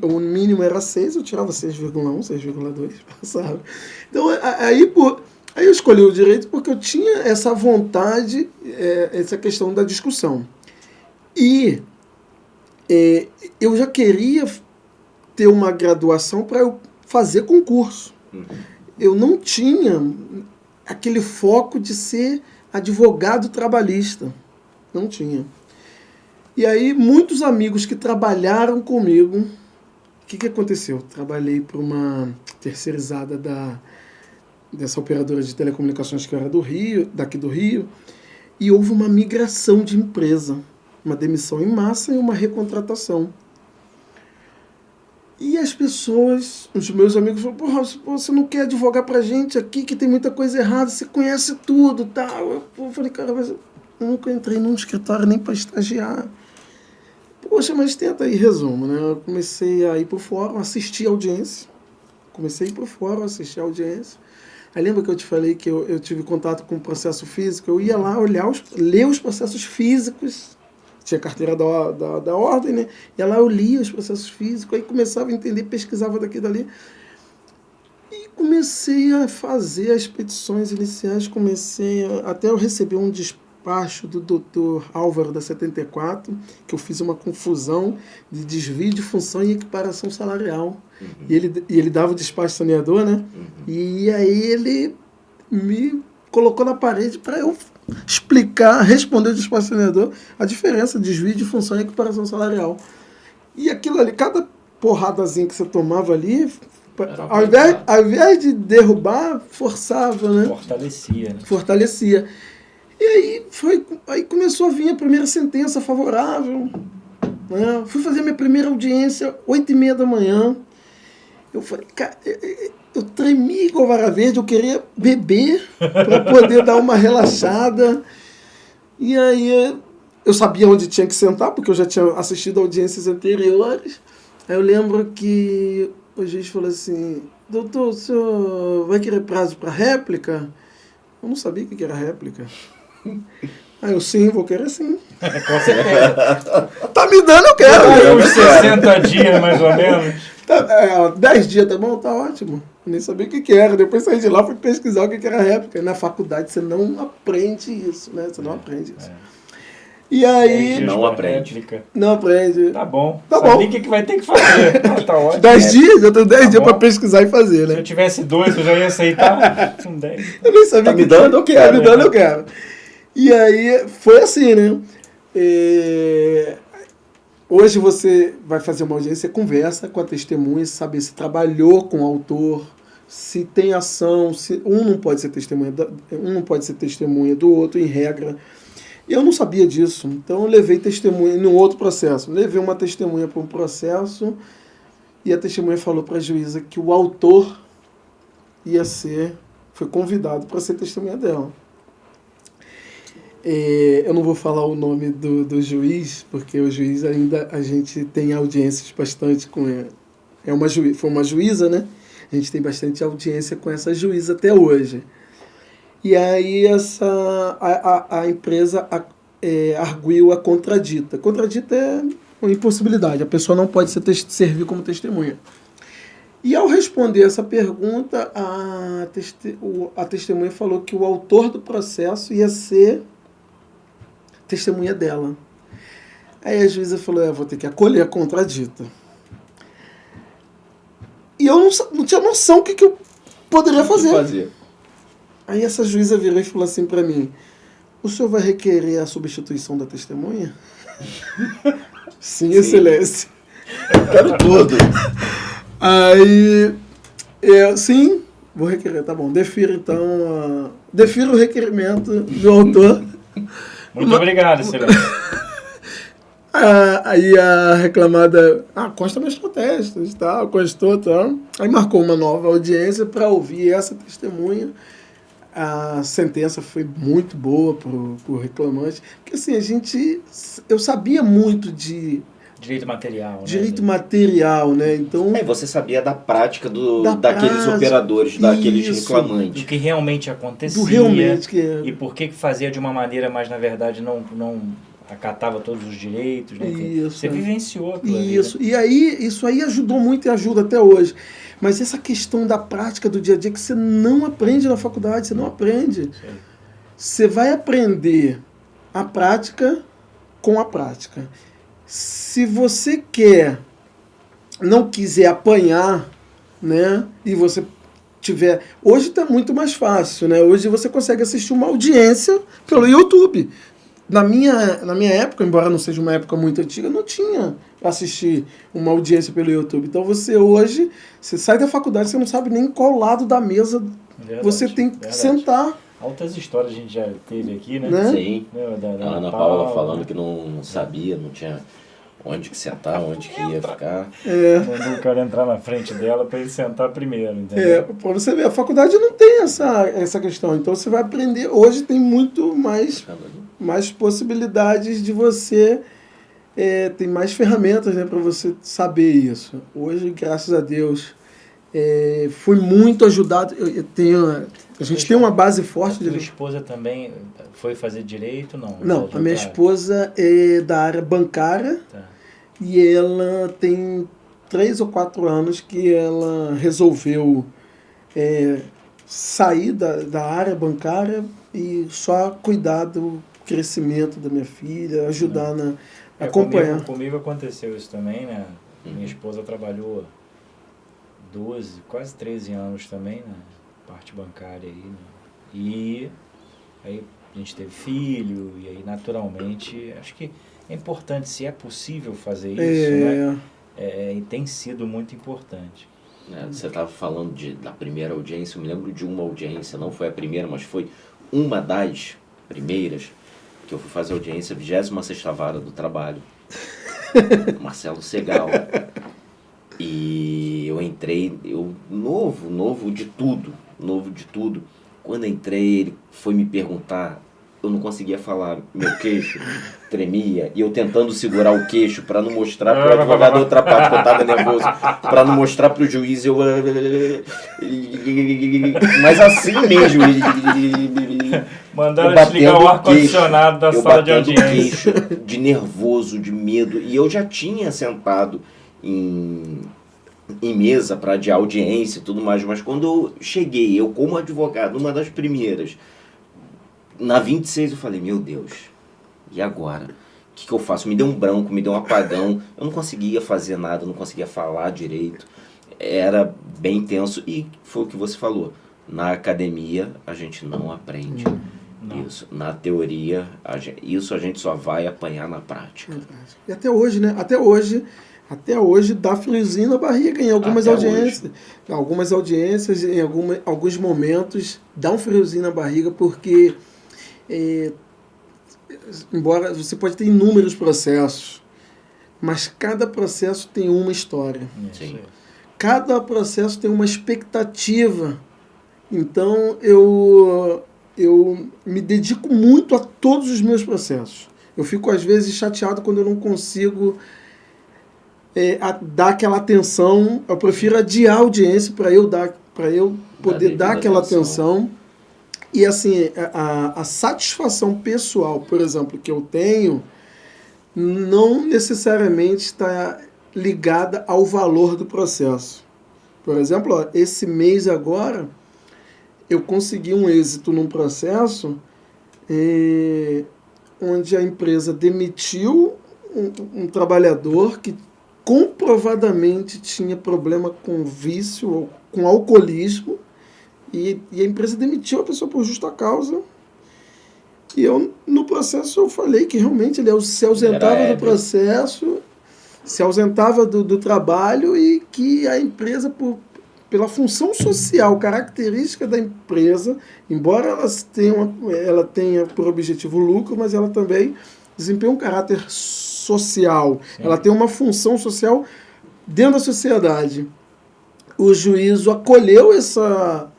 O mínimo era 6, eu tirava 6,1, 6,2, passava. Então, aí eu escolhi o direito porque eu tinha essa vontade, essa questão da discussão. E eu já queria ter uma graduação para eu fazer concurso. Eu não tinha aquele foco de ser advogado trabalhista. Não tinha. E aí, muitos amigos que trabalharam comigo, o que aconteceu? Trabalhei para uma terceirizada dessa operadora de telecomunicações que era daqui do Rio, e houve uma migração de empresa, uma demissão em massa e uma recontratação. E as pessoas, os meus amigos falaram, porra, você não quer advogar pra gente aqui, que tem muita coisa errada, você conhece tudo, tal. Eu falei, cara, mas eu nunca entrei num escritório nem para estagiar. Poxa, mas tenta aí, resumo, né? Eu comecei a ir pro fórum, assistir a audiência. Comecei a ir pro fórum, assistir a audiência. Aí lembra que eu te falei que eu tive contato com o processo físico? Eu ia lá ler os processos físicos, tinha carteira da ordem, né? Ia lá, eu lia os processos físicos, aí começava a entender, pesquisava daqui e dali. E comecei a fazer as petições iniciais, até eu receber um despacho do Dr. Álvaro da 74, que eu fiz uma confusão de desvio de função e equiparação salarial. Uhum. E ele dava o despacho saneador, né? Uhum. E aí ele me colocou na parede para eu responder o despacho saneador, a diferença de desvio de função e equiparação salarial. E aquilo ali, cada porradazinha que você tomava ali, ao invés de derrubar, forçava, né? Fortalecia. E aí começou a vir a primeira sentença favorável. Né? Fui fazer minha primeira audiência, 8h30 da manhã. Eu falei, cara, eu tremi igual vara verde, eu queria beber para poder dar uma relaxada. E aí eu sabia onde tinha que sentar, porque eu já tinha assistido audiências anteriores. Aí eu lembro que o juiz falou assim, doutor, o senhor vai querer prazo para réplica? Eu não sabia o que era réplica. Aí eu, sim, vou querer sim. Com certeza. Tá me dando, eu quero. Aí uns 60 dias, mais ou menos. 10 dias, tá bom? Tá ótimo. Eu nem sabia o que era. Depois saí de lá, fui pesquisar o que era réplica. E na faculdade você não aprende isso, né? Você não aprende isso. E aí... Não aprende. Réplica. Não aprende. Tá bom. Tá Sabia bom. o que vai ter que fazer. Tá ótimo. 10 dias? Eu tenho 10 dias bom. pra pesquisar e fazer, né? Se eu tivesse 2, eu já ia aceitar. São 10. Eu nem sabia. Tá me dando, eu quero. Tá me dando, eu quero. E aí, foi assim, né? Hoje você vai fazer uma audiência, conversa com a testemunha, saber se trabalhou com o autor, se tem ação, se um não pode ser testemunha do outro, em regra. Eu não sabia disso, então eu levei testemunha num outro processo. Levei uma testemunha para um processo e a testemunha falou para a juíza que o autor foi convidado para ser testemunha dela. Eu não vou falar o nome do juiz, porque o juiz ainda, a gente tem audiências bastante com ele. Foi uma juíza, né? A gente tem bastante audiência com essa juíza até hoje. E aí a empresa arguiu a contradita. Contradita é uma impossibilidade, a pessoa não pode servir como testemunha. E ao responder essa pergunta, a testemunha falou que o autor do processo ia ser testemunha dela. Aí a juíza falou, vou ter que acolher a contradita. E eu não tinha noção do que eu poderia fazer. Aí essa juíza virou e falou assim para mim, o senhor vai requerer a substituição da testemunha? Sim, excelência. Eu quero tudo. Aí, sim, vou requerer, tá bom. Defiro o requerimento do autor. Muito obrigado, excelência. Aí a reclamada, consta meus protestos, tá, constou, tá. Aí marcou uma nova audiência para ouvir essa testemunha. A sentença foi muito boa pro reclamante, porque assim, eu sabia muito de direito material, né? Direito material, né? Então, você sabia da prática daqueles operadores, daqueles reclamantes. Do que realmente acontecia. Do realmente que era. E por que fazia de uma maneira, mas na verdade não acatava todos os direitos. Né? Isso, você vivenciou aquilo isso. Ali, né? E aí, isso aí ajudou muito e ajuda até hoje. Mas essa questão da prática do dia a dia que você não aprende na faculdade, você não aprende. Sim. Você vai aprender a prática com a prática. Se você não quiser apanhar, né, e você tiver... Hoje está muito mais fácil, né? Hoje você consegue assistir uma audiência pelo YouTube. Na minha época, embora não seja uma época muito antiga, não tinha assistir uma audiência pelo YouTube. Então você sai da faculdade, você não sabe nem qual lado da mesa você tem que sentar. Altas histórias a gente já teve aqui, né? Sim. A Ana Paula falando que não sabia, não tinha onde que sentar, onde que ia ficar. Mandou o cara entrar na frente dela para ele sentar primeiro, entendeu? Para você ver, a faculdade não tem essa questão. Então você vai aprender. Hoje tem muito mais possibilidades de você... tem mais ferramentas, né, para você saber isso. Hoje, graças a Deus, Fui muito ajudado. A gente tem uma base forte. A tua esposa também foi fazer direito? Não, a minha esposa é da área bancária. Tá. E ela tem 3 ou 4 anos que ela resolveu sair da área bancária e só cuidar do crescimento da minha filha, ajudar a acompanhar. Comigo aconteceu isso também, né? Minha esposa trabalhou 12, quase 13 anos também na parte bancária aí, né? E aí a gente teve filho, e aí naturalmente, acho que é importante, se é possível fazer isso, né? E tem sido muito importante. Você estava falando da primeira audiência, eu me lembro de uma audiência, não foi a primeira, mas foi uma das primeiras, que eu fui fazer audiência, 26ª Vara do Trabalho, Marcelo Segal. E eu entrei, novo de tudo. Quando entrei, ele foi me perguntar, eu não conseguia falar, meu queixo tremia, e eu tentando segurar o queixo para não mostrar para o advogado outra parte, que eu estava nervoso, para não mostrar para o juiz, mas assim mesmo. Mandaram desligar o ar-condicionado da sala de audiência. Queixo, de nervoso, de medo, e eu já tinha sentado em mesa para de audiência e tudo mais, mas quando eu cheguei, eu como advogado, uma das primeiras, na 26 eu falei, meu Deus, e agora? O que eu faço? Me deu um branco, me deu um apagão, eu não conseguia fazer nada, não conseguia falar direito, era bem tenso, e foi o que você falou, na academia a gente não aprende isso, na teoria isso a gente só vai apanhar na prática. E até hoje, né? Até hoje dá friozinho na barriga em algumas audiências. Algumas audiências, em alguns momentos, dá um friozinho na barriga porque, embora você pode ter inúmeros processos, mas cada processo tem uma história. Sim. Cada processo tem uma expectativa. Então, eu me dedico muito a todos os meus processos. Eu fico, às vezes, chateado quando eu não consigo dar aquela atenção. Eu prefiro adiar a audiência para eu poder dar aquela atenção. E assim, a satisfação pessoal, por exemplo, que eu tenho, não necessariamente está ligada ao valor do processo. Por exemplo, esse mês agora, eu consegui um êxito num processo onde a empresa demitiu um trabalhador que comprovadamente tinha problema com vício ou com alcoolismo, e a empresa demitiu a pessoa por justa causa. E eu, no processo, eu falei que realmente ele se ausentava do processo, se ausentava do trabalho, e que a empresa, pela função social, característica da empresa, embora ela tenha por objetivo o lucro, mas ela também desempenha um caráter social. Sim. Ela tem uma função social dentro da sociedade. O juízo acolheu essa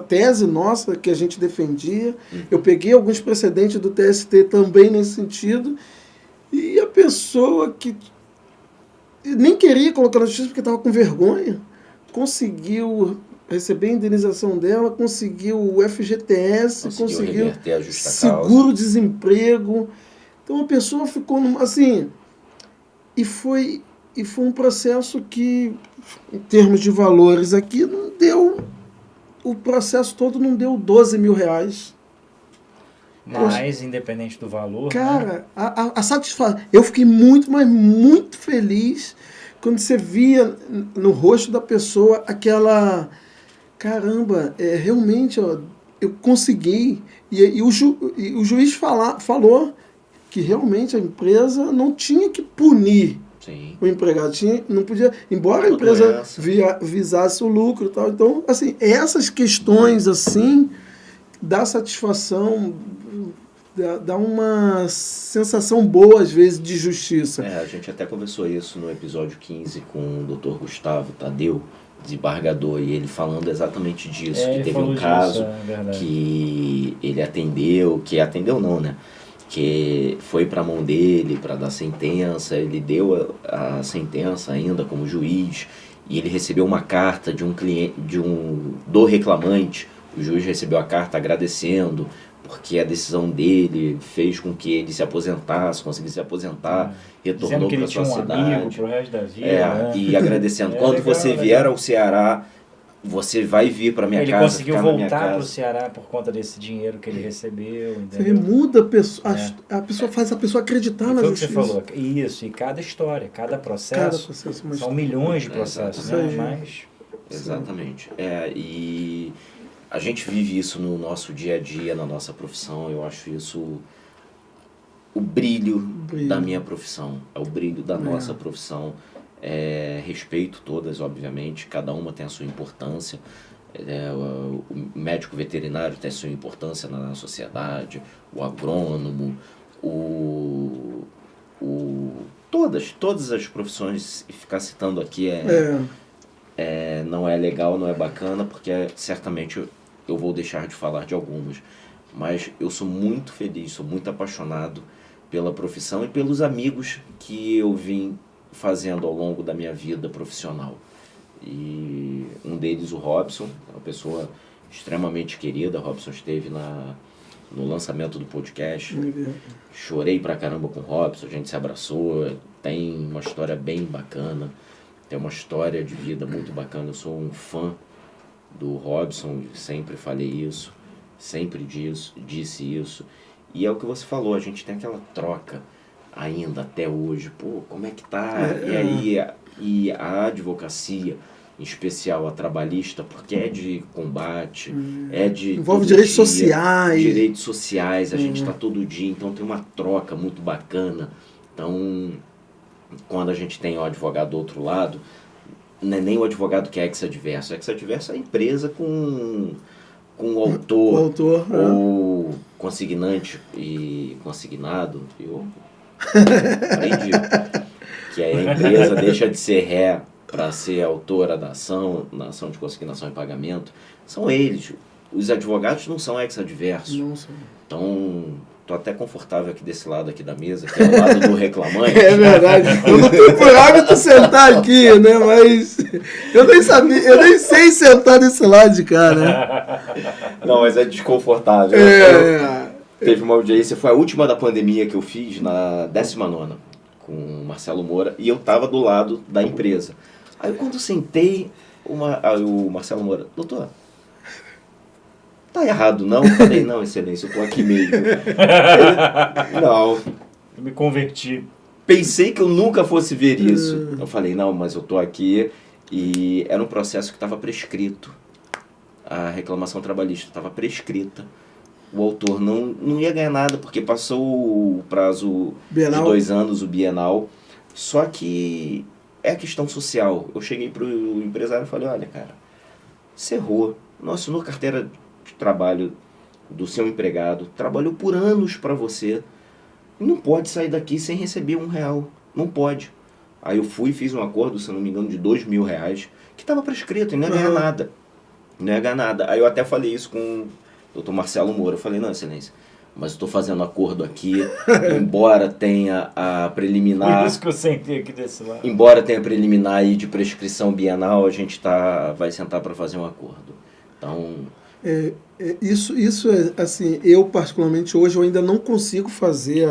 tese nossa que a gente defendia. Eu peguei alguns precedentes do TST também nesse sentido, e a pessoa que nem queria colocar na justiça porque estava com vergonha, conseguiu receber a indenização dela, conseguiu o FGTS, conseguiu seguro-desemprego. Então a pessoa ficou assim, e foi um processo que, em termos de valores aqui, não deu, o processo todo não deu 12 mil reais. Mas, independente do valor... Cara, né? a satisfação... Eu fiquei muito, mas muito feliz quando você via no rosto da pessoa aquela... Caramba, realmente, eu consegui. E o juiz falou que realmente a empresa não tinha que punir. Sim. O empregado. Não podia... Embora a empresa visasse o lucro e tal. Então, assim, essas questões, assim, dá satisfação... Dá uma sensação boa, às vezes, de justiça. A gente até conversou isso no episódio 15 com o Dr. Gustavo Tadeu, desembargador, e ele falando exatamente disso, que teve um caso que ele atendeu, que foi para a mão dele para dar sentença, ele deu a sentença ainda como juiz, e ele recebeu uma carta de um cliente, do reclamante. O juiz recebeu a carta agradecendo, porque a decisão dele fez com que ele se aposentasse, conseguisse se aposentar, retornou para sua cidade. Dizendo que ele tinha um amigo pro resto da vida. Né? E agradecendo. Quando legal, você vier ao Ceará, você vai vir para minha casa. Ele conseguiu voltar para o Ceará por conta desse dinheiro que ele recebeu. Você muda a pessoa, a pessoa faz a pessoa acreditar na justiça. Foi o que você falou. Isso, e cada história, cada processo são milhões de processos, né? Mas, exatamente. E a gente vive isso no nosso dia a dia, na nossa profissão. Eu acho isso o brilho da minha profissão, é o brilho da nossa profissão. Respeito todas, obviamente, cada uma tem a sua importância. O médico veterinário tem a sua importância na sociedade, o agrônomo, todas as profissões, e ficar citando aqui não é legal, não é bacana, porque certamente eu vou deixar de falar de algumas. Mas eu sou muito feliz, sou muito apaixonado pela profissão e pelos amigos que eu vim fazendo ao longo da minha vida profissional. E um deles, o Robson, é uma pessoa extremamente querida. O Robson esteve no lançamento do podcast. Chorei pra caramba com o Robson, a gente se abraçou. Tem uma história bem bacana, tem uma história de vida muito bacana. Eu sou um fã do Robson, sempre falei isso, sempre disse isso. E é o que você falou, a gente tem aquela troca ainda até hoje. Pô, como é que tá? E a advocacia, em especial a trabalhista, porque é de combate, envolve direitos sociais. Direitos sociais, a gente está todo dia, então tem uma troca muito bacana. Então, quando a gente tem o advogado do outro lado, não é nem o advogado que é ex-adverso. Ex-adverso é a empresa com o autor, ou consignante e consignado. Eu aprendi que a empresa deixa de ser ré para ser autora da ação, na ação de consignação e pagamento. São eles. Os advogados não são ex-adversos. Não são. Então, tô até confortável aqui desse lado aqui da mesa, que é o lado do reclamante. É verdade. Eu não tenho por hábito sentar aqui, né? Mas eu nem sei sentar desse lado de cá, né? Não, mas é desconfortável. Teve uma audiência, foi a última da pandemia que eu fiz, na 19ª, com o Marcelo Moura, e eu tava do lado da empresa. Aí quando eu sentei, o Marcelo Moura, doutor, tá errado não? Eu falei, não, excelência, eu tô aqui mesmo. Não. Eu me converti. Pensei que eu nunca fosse ver isso. Eu falei, não, mas eu tô aqui. E era um processo que estava prescrito. A reclamação trabalhista estava prescrita. O autor não ia ganhar nada, porque passou o prazo de 2 anos, o bienal. Só que é questão social. Eu cheguei pro empresário e falei, olha, cara, você errou. Não assinou carteira de trabalho do seu empregado, trabalhou por anos para você, não pode sair daqui sem receber R$1. Não pode. Aí eu fui e fiz um acordo, se não me engano, de R$2.000, que estava prescrito, e não ia ganhar nada. Não ia ganhar nada. Aí eu até falei isso com o Dr. Marcelo Moura. Eu falei, não, excelência, mas estou fazendo acordo aqui, embora tenha a preliminar... Por isso que eu sentei aqui desse lado. Embora tenha a preliminar aí de prescrição bienal, a gente vai sentar para fazer um acordo. Então... Isso é, assim, eu particularmente hoje eu ainda não consigo fazer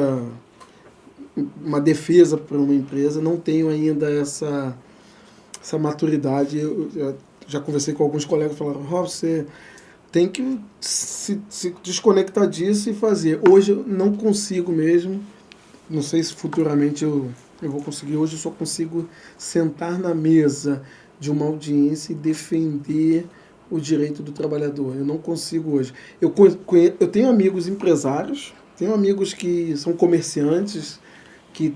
uma defesa para uma empresa, não tenho ainda essa maturidade. Eu já conversei com alguns colegas e falaram, você tem que se desconectar disso e fazer. Hoje eu não consigo mesmo, não sei se futuramente eu vou conseguir. Hoje eu só consigo sentar na mesa de uma audiência e defender o direito do trabalhador. Eu não consigo hoje. Eu tenho amigos empresários, tenho amigos que são comerciantes, que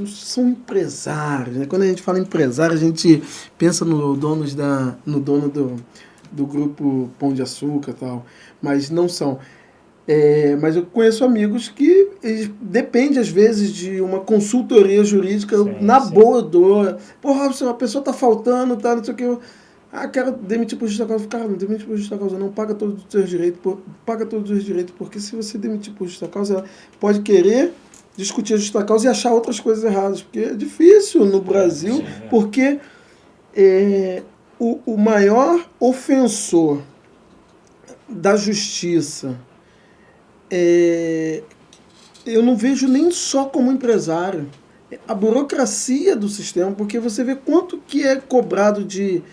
são empresários, né? Quando a gente fala empresário, a gente pensa no dono do grupo Pão de Açúcar e tal, mas não são. Mas eu conheço amigos que dependem, às vezes, de uma consultoria jurídica. Sim. Boa eu dou. Pô, Robson, a pessoa tá faltando, tá, não sei o que. Quero demitir por justa causa. Cara, não demite por justa causa, não. Paga todos os seus direitos. Paga todos os direitos, porque se você demitir por justa causa, ela pode querer discutir a justa causa e achar outras coisas erradas, porque é difícil no Brasil, Sim, porque o maior ofensor da justiça, eu não vejo nem só como empresário, a burocracia do sistema, porque você vê quanto que é cobrado de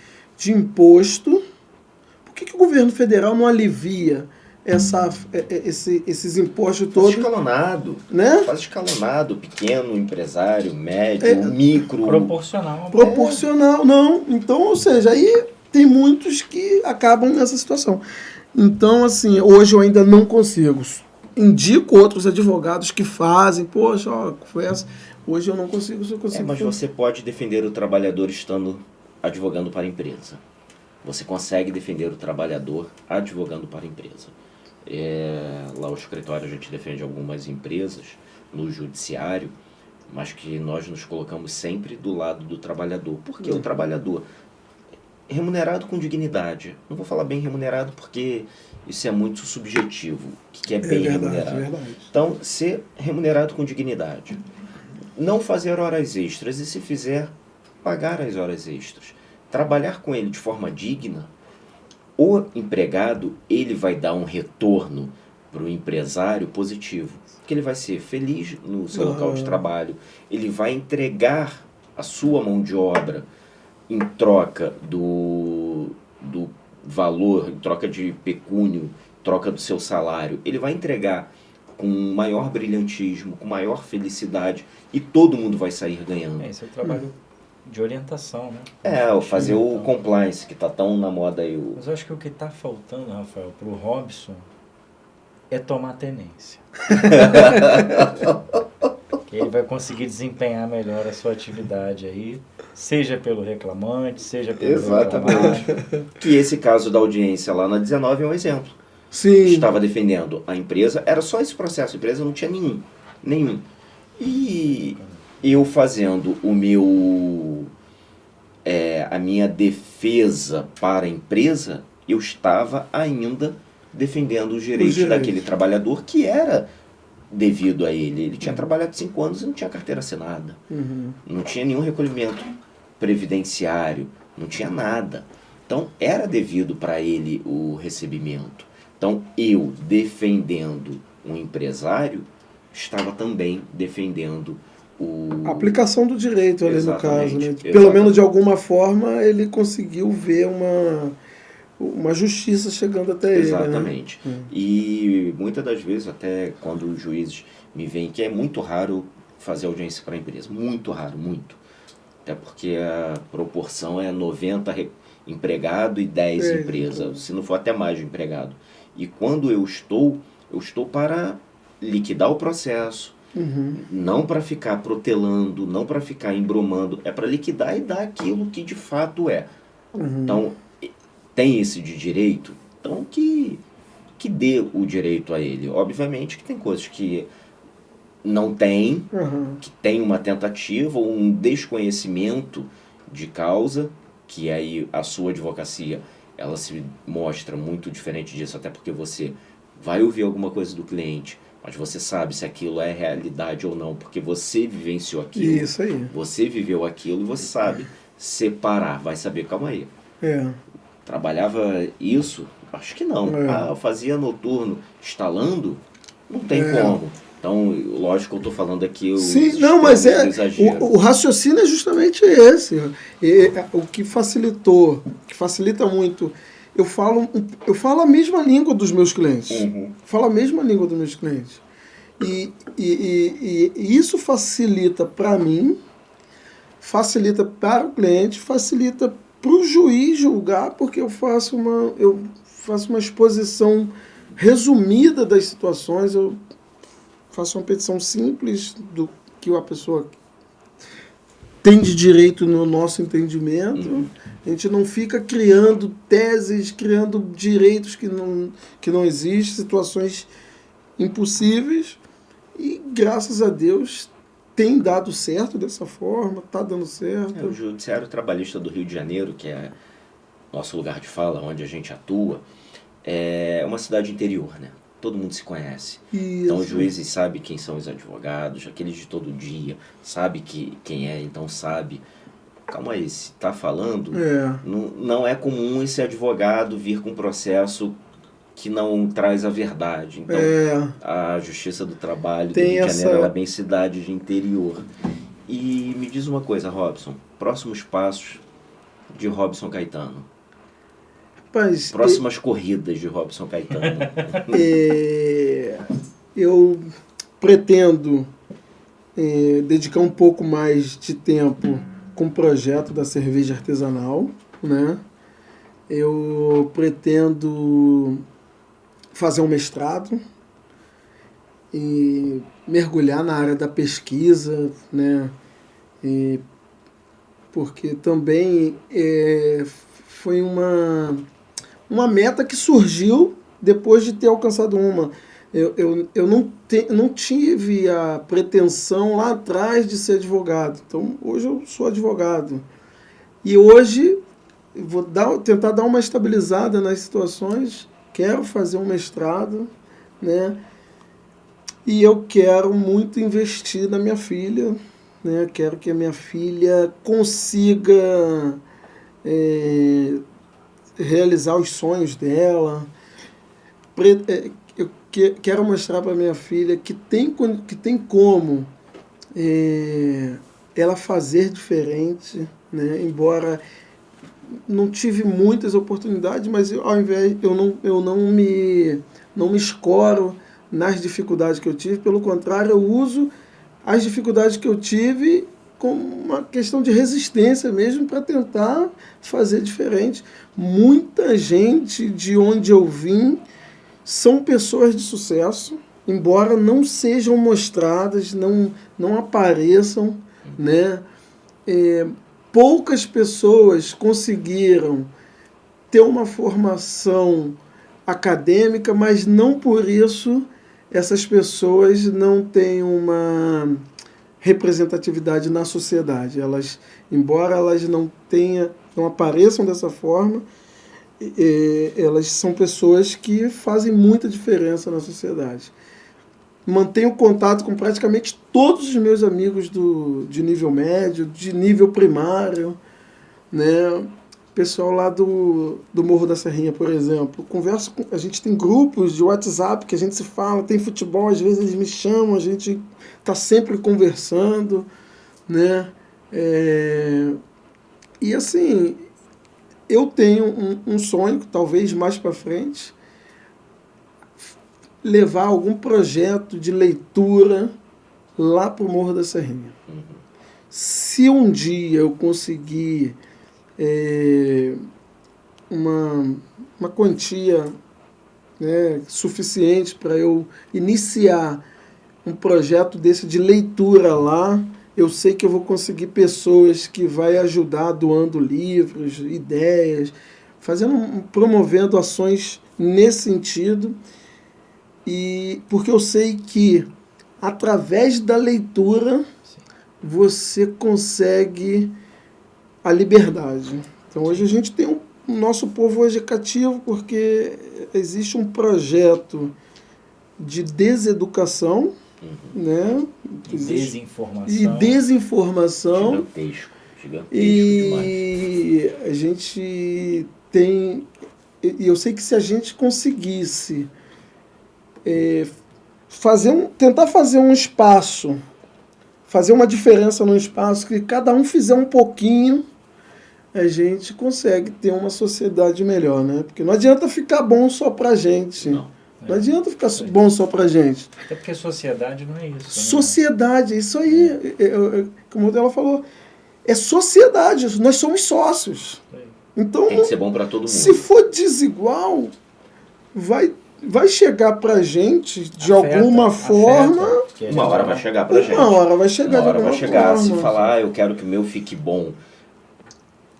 imposto. Por que o governo federal não alivia esses impostos todos? Faz escalonado, Né? faz escalonado, pequeno, empresário, médio, micro. Proporcional, não. Então, ou seja, aí tem muitos que acabam nessa situação. Então, assim, hoje eu ainda não consigo. Indico outros advogados que fazem, poxa, ó, foi essa. Hoje eu não consigo, se eu consigo. Mas você pode defender o trabalhador estando advogando para a empresa. Você consegue defender o trabalhador advogando para a empresa. Lá o escritório a gente defende algumas empresas no judiciário, mas que nós nos colocamos sempre do lado do trabalhador. Porque o trabalhador remunerado com dignidade. Não vou falar bem remunerado porque isso é muito subjetivo. O que é bem remunerado? Verdade. Então, ser remunerado com dignidade. Não fazer horas extras e, se fizer, pagar as horas extras. Trabalhar com ele de forma digna, o empregado ele vai dar um retorno para o empresário positivo. Porque ele vai ser feliz no seu local de trabalho, ele vai entregar a sua mão de obra em troca do valor, em troca de pecúnio, em troca do seu salário. Ele vai entregar com maior brilhantismo, com maior felicidade, e todo mundo vai sair ganhando. Esse é o trabalho de orientação, né? Fazer o compliance, que está tão na moda aí. Mas eu acho que o que está faltando, Rafael, para o Robson é tomar tenência. Que ele vai conseguir desempenhar melhor a sua atividade aí, seja pelo reclamante, seja pelo reclamante. Que esse caso da audiência lá na 19 é um exemplo. Sim. Estava defendendo a empresa, era só esse processo, a empresa não tinha nenhum. E eu fazendo a minha defesa para a empresa, eu estava ainda defendendo os direitos daquele trabalhador que era devido a ele. Ele tinha trabalhado 5 anos e não tinha carteira assinada. Não tinha nenhum recolhimento previdenciário, não tinha nada. Então, era devido para ele o recebimento. Então, eu, defendendo um empresário, estava também defendendo a aplicação do direito ali. Exatamente, no caso, né? Pelo menos de alguma forma ele conseguiu ver uma justiça chegando até ele. Exatamente. Né? E muitas das vezes, até quando os juízes me veem, que é muito raro fazer audiência para a empresa. Muito raro, muito. Até porque a proporção é 90 empregado e 10 empresa. Se não for até mais de empregado. E quando eu estou para liquidar o processo, não para ficar protelando, não para ficar embromando, é para liquidar e dar aquilo que de fato é. Então, tem esse de direito, então que dê o direito a ele. Obviamente que tem coisas que não tem, que tem uma tentativa ou um desconhecimento de causa, que aí a sua advocacia ela se mostra muito diferente disso, até porque você vai ouvir alguma coisa do cliente, mas você sabe se aquilo é realidade ou não, porque você vivenciou aquilo. Isso aí. Você viveu aquilo e você sabe separar, vai saber, calma aí. Trabalhava isso? Acho que não. Eu fazia noturno instalando? Não tem como. Então, lógico que eu estou falando aqui... Sim, não, mas o raciocínio é justamente esse. O que facilita muito... Eu falo a mesma língua dos meus clientes. Falo a mesma língua dos meus clientes. E isso facilita para mim, facilita para o cliente, facilita para o juiz julgar, porque eu faço uma exposição resumida das situações, eu faço uma petição simples do que a pessoa tem de direito no nosso entendimento. A gente não fica criando teses, criando direitos que não existem, situações impossíveis. E, graças a Deus, tem dado certo dessa forma, está dando certo. O Judiciário Trabalhista do Rio de Janeiro, que é nosso lugar de fala, onde a gente atua, é uma cidade interior, né? todo mundo se conhece. Isso. Então os juízes sabem quem são os advogados, aqueles de todo dia, sabe quem é, então sabe. Calma aí, se tá falando, não é comum esse advogado vir com um processo que não traz a verdade. Então, a Justiça do Trabalho do Rio de Janeiro, ela é bem cidade de interior. E me diz uma coisa, Robson, próximos passos de Robson Caetano. Rapaz, próximas corridas de Robson Caetano. Eu pretendo dedicar um pouco mais de tempo com o projeto da cerveja artesanal, né? Eu pretendo fazer um mestrado e mergulhar na área da pesquisa, né? Porque também foi uma meta que surgiu depois de ter alcançado uma. Eu não tive a pretensão lá atrás de ser advogado. Então, hoje eu sou advogado. E hoje eu vou tentar dar uma estabilizada nas situações. Quero fazer um mestrado, né? E eu quero muito investir na minha filha, né? Quero que a minha filha consiga realizar os sonhos dela. Eu quero mostrar para minha filha que tem como ela fazer diferente, né? Embora não tive muitas oportunidades, mas ao invés eu não me escoro nas dificuldades que eu tive, pelo contrário, eu uso as dificuldades que eu tive como uma questão de resistência mesmo para tentar fazer diferente. Muita gente de onde eu vim são pessoas de sucesso, embora não sejam mostradas, não apareçam, né? Poucas pessoas conseguiram ter uma formação acadêmica, mas não por isso essas pessoas não têm uma representatividade na sociedade. Embora elas não apareçam dessa forma, elas são pessoas que fazem muita diferença na sociedade. Mantenho contato com praticamente todos os meus amigos de nível médio, de nível primário, né? Pessoal lá do Morro da Serrinha, por exemplo. A gente tem grupos de WhatsApp que a gente se fala, tem futebol, às vezes eles me chamam, a gente está sempre conversando, né? E assim, eu tenho um sonho, talvez mais para frente, levar algum projeto de leitura lá para o Morro da Serrinha. Se um dia eu conseguir uma quantia, né, suficiente para eu iniciar um projeto desse de leitura lá, eu sei que eu vou conseguir pessoas que vai ajudar doando livros, ideias, promovendo ações nesse sentido. E porque eu sei que através da leitura você consegue a liberdade. Então hoje a gente tem o nosso povo hoje é cativo porque existe um projeto de deseducação, né? Desinformação. Gigantesco e demais. A gente tem... E eu sei que se a gente conseguisse tentar fazer um espaço, fazer uma diferença no espaço, que cada um fizer um pouquinho, a gente consegue ter uma sociedade melhor, né? Porque não adianta ficar bom só pra gente. Não adianta ficar bom só pra gente. Até porque sociedade não é isso. Né? Sociedade, isso aí. Como ela falou, é sociedade, nós somos sócios. Então, tem que ser bom pra todo mundo. Se for desigual, vai chegar pra gente de alguma forma. Uma hora vai chegar pra gente. Uma hora vai chegar de alguma forma. Se falar, eu quero que o meu fique bom.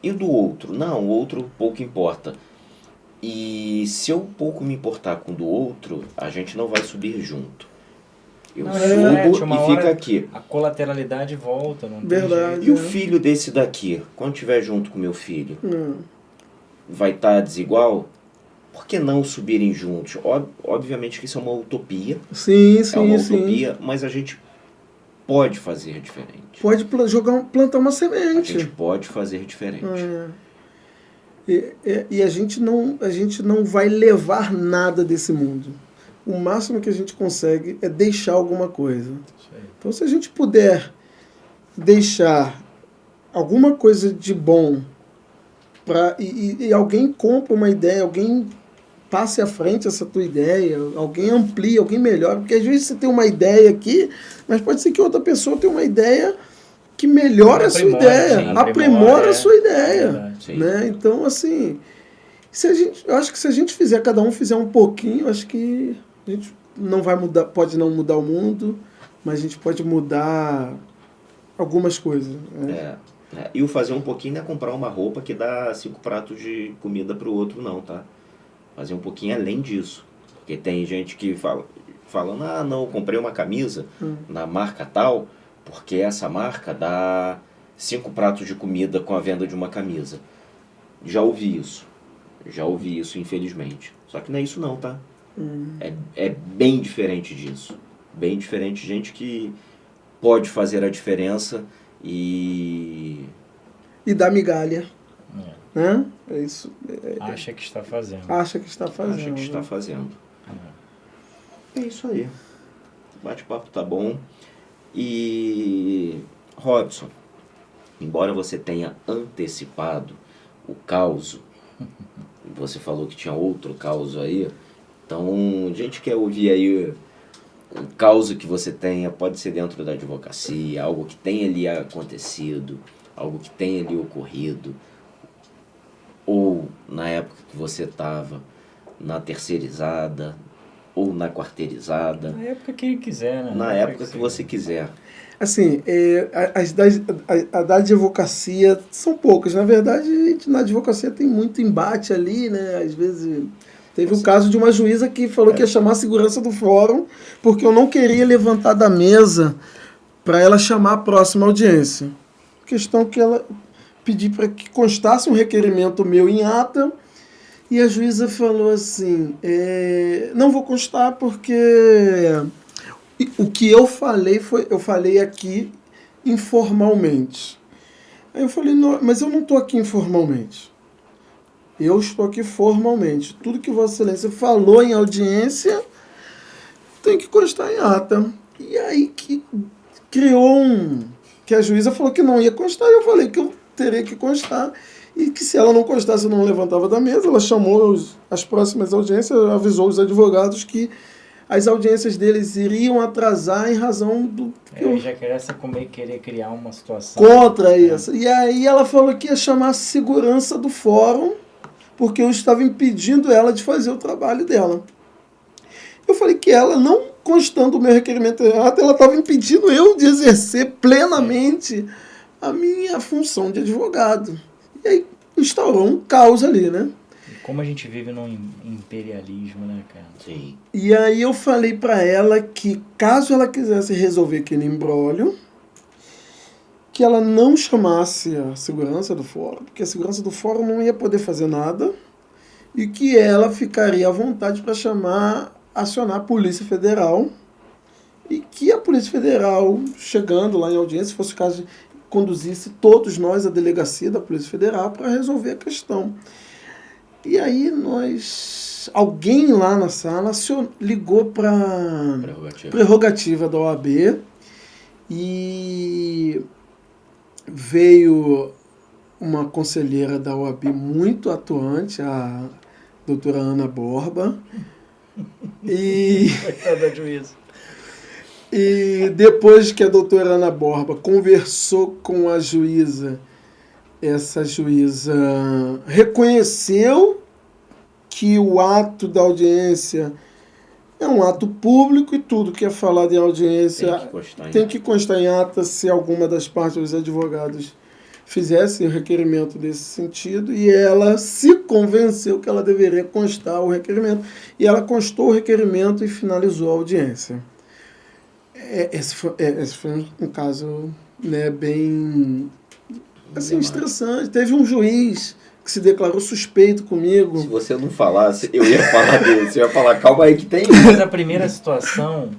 E do outro? Não, o outro pouco importa. E se eu pouco me importar com o do outro, a gente não vai subir junto. Eu subo e fica aqui. A colateralidade volta, não Verdade. E o filho desse daqui, quando estiver junto com o meu filho, vai estar desigual? por que não subirem juntos? Obviamente que isso é uma utopia. Sim, É uma sim. utopia, mas a gente pode fazer diferente. Pode plantar uma A semente. gente pode fazer diferente. E a gente não vai levar nada desse mundo. O máximo que a gente consegue é deixar alguma coisa. Então, se a gente puder deixar alguma coisa de bom e alguém compra uma ideia, alguém passe à frente essa tua ideia, alguém amplie, alguém melhora, porque às vezes você tem uma ideia aqui, mas pode ser que outra pessoa tenha uma ideia que melhora a sua ideia, sim, aprimora a sua ideia. É Né? Então, assim, eu acho que se a gente fizer, cada um fizer um pouquinho, acho que a gente não vai mudar, pode não mudar o mundo, mas a gente pode mudar algumas coisas. Né? E o fazer um pouquinho não é comprar uma roupa que dá 5 pratos de comida pro outro, não, tá? Fazer um pouquinho além disso. Porque tem gente que falando, não, eu comprei uma camisa na marca tal, porque essa marca dá 5 pratos de comida com a venda de uma camisa. Já ouvi isso, infelizmente. Só que não é isso não, tá? É bem diferente disso. Bem diferente, gente que pode fazer a diferença e dar migalha. Né? É isso. Acha que está fazendo. Acha que está fazendo. Acha que está fazendo. É isso aí. O bate-papo tá bom. E Robson, embora você tenha antecipado o caos, você falou que tinha outro caos aí, então a gente quer ouvir aí o caos que você tenha, pode ser dentro da advocacia, algo que tenha ali acontecido, algo que tenha ali ocorrido, ou na época que você estava na terceirizada, ou na quarteirizada. Na época que ele quiser, né? Na época que você quiser. Assim, as da advocacia são poucas. Na verdade, na advocacia tem muito embate ali, né? Às vezes... Teve um caso de uma juíza que falou que ia chamar a segurança do fórum porque eu não queria levantar da mesa para ela chamar a próxima audiência. Questão que ela pediu para que constasse um requerimento meu em ata e a juíza falou assim, não vou constar porque o que eu falei aqui informalmente. Aí eu falei, não, mas eu não estou aqui informalmente. Eu estou aqui formalmente. Tudo que Vossa Excelência falou em audiência tem que constar em ata. E aí que criou que a juíza falou que não ia constar, eu falei que eu teria que constar. E que se ela não constasse, eu não levantava da mesa. Ela chamou as próximas audiências, avisou os advogados que as audiências deles iriam atrasar em razão do... já querer criar uma situação... Contra isso. E aí ela falou que ia chamar a segurança do fórum, porque eu estava impedindo ela de fazer o trabalho dela. Eu falei que ela, não constando o meu requerimento errado, ela estava impedindo eu de exercer plenamente a minha função de advogado. E aí instaurou um caos ali, né? Como a gente vive num imperialismo, né, cara? Sim. E aí eu falei para ela que, caso ela quisesse resolver aquele imbróglio, que ela não chamasse a segurança do fórum, porque a segurança do fórum não ia poder fazer nada, e que ela ficaria à vontade para acionar a Polícia Federal, e que a Polícia Federal, chegando lá em audiência, se fosse o caso, conduzisse todos nós à delegacia da Polícia Federal para resolver a questão. E aí alguém lá na sala ligou para prerrogativa da OAB e veio uma conselheira da OAB muito atuante, a doutora Ana Borba. Coitada da juíza. E depois que a doutora Ana Borba conversou com a juíza, essa juíza reconheceu que o ato da audiência é um ato público e tudo que é falado em audiência tem que constar em ata se alguma das partes dos advogados fizesse o requerimento desse sentido, e ela se convenceu que ela deveria constar o requerimento. E ela constou o requerimento e finalizou a audiência. Esse foi um caso, né, bem assim, estressante. Teve um juiz que que se declarou suspeito comigo. Se você não falasse, eu ia falar dele. Você ia falar, calma aí que tem. Mas a primeira situação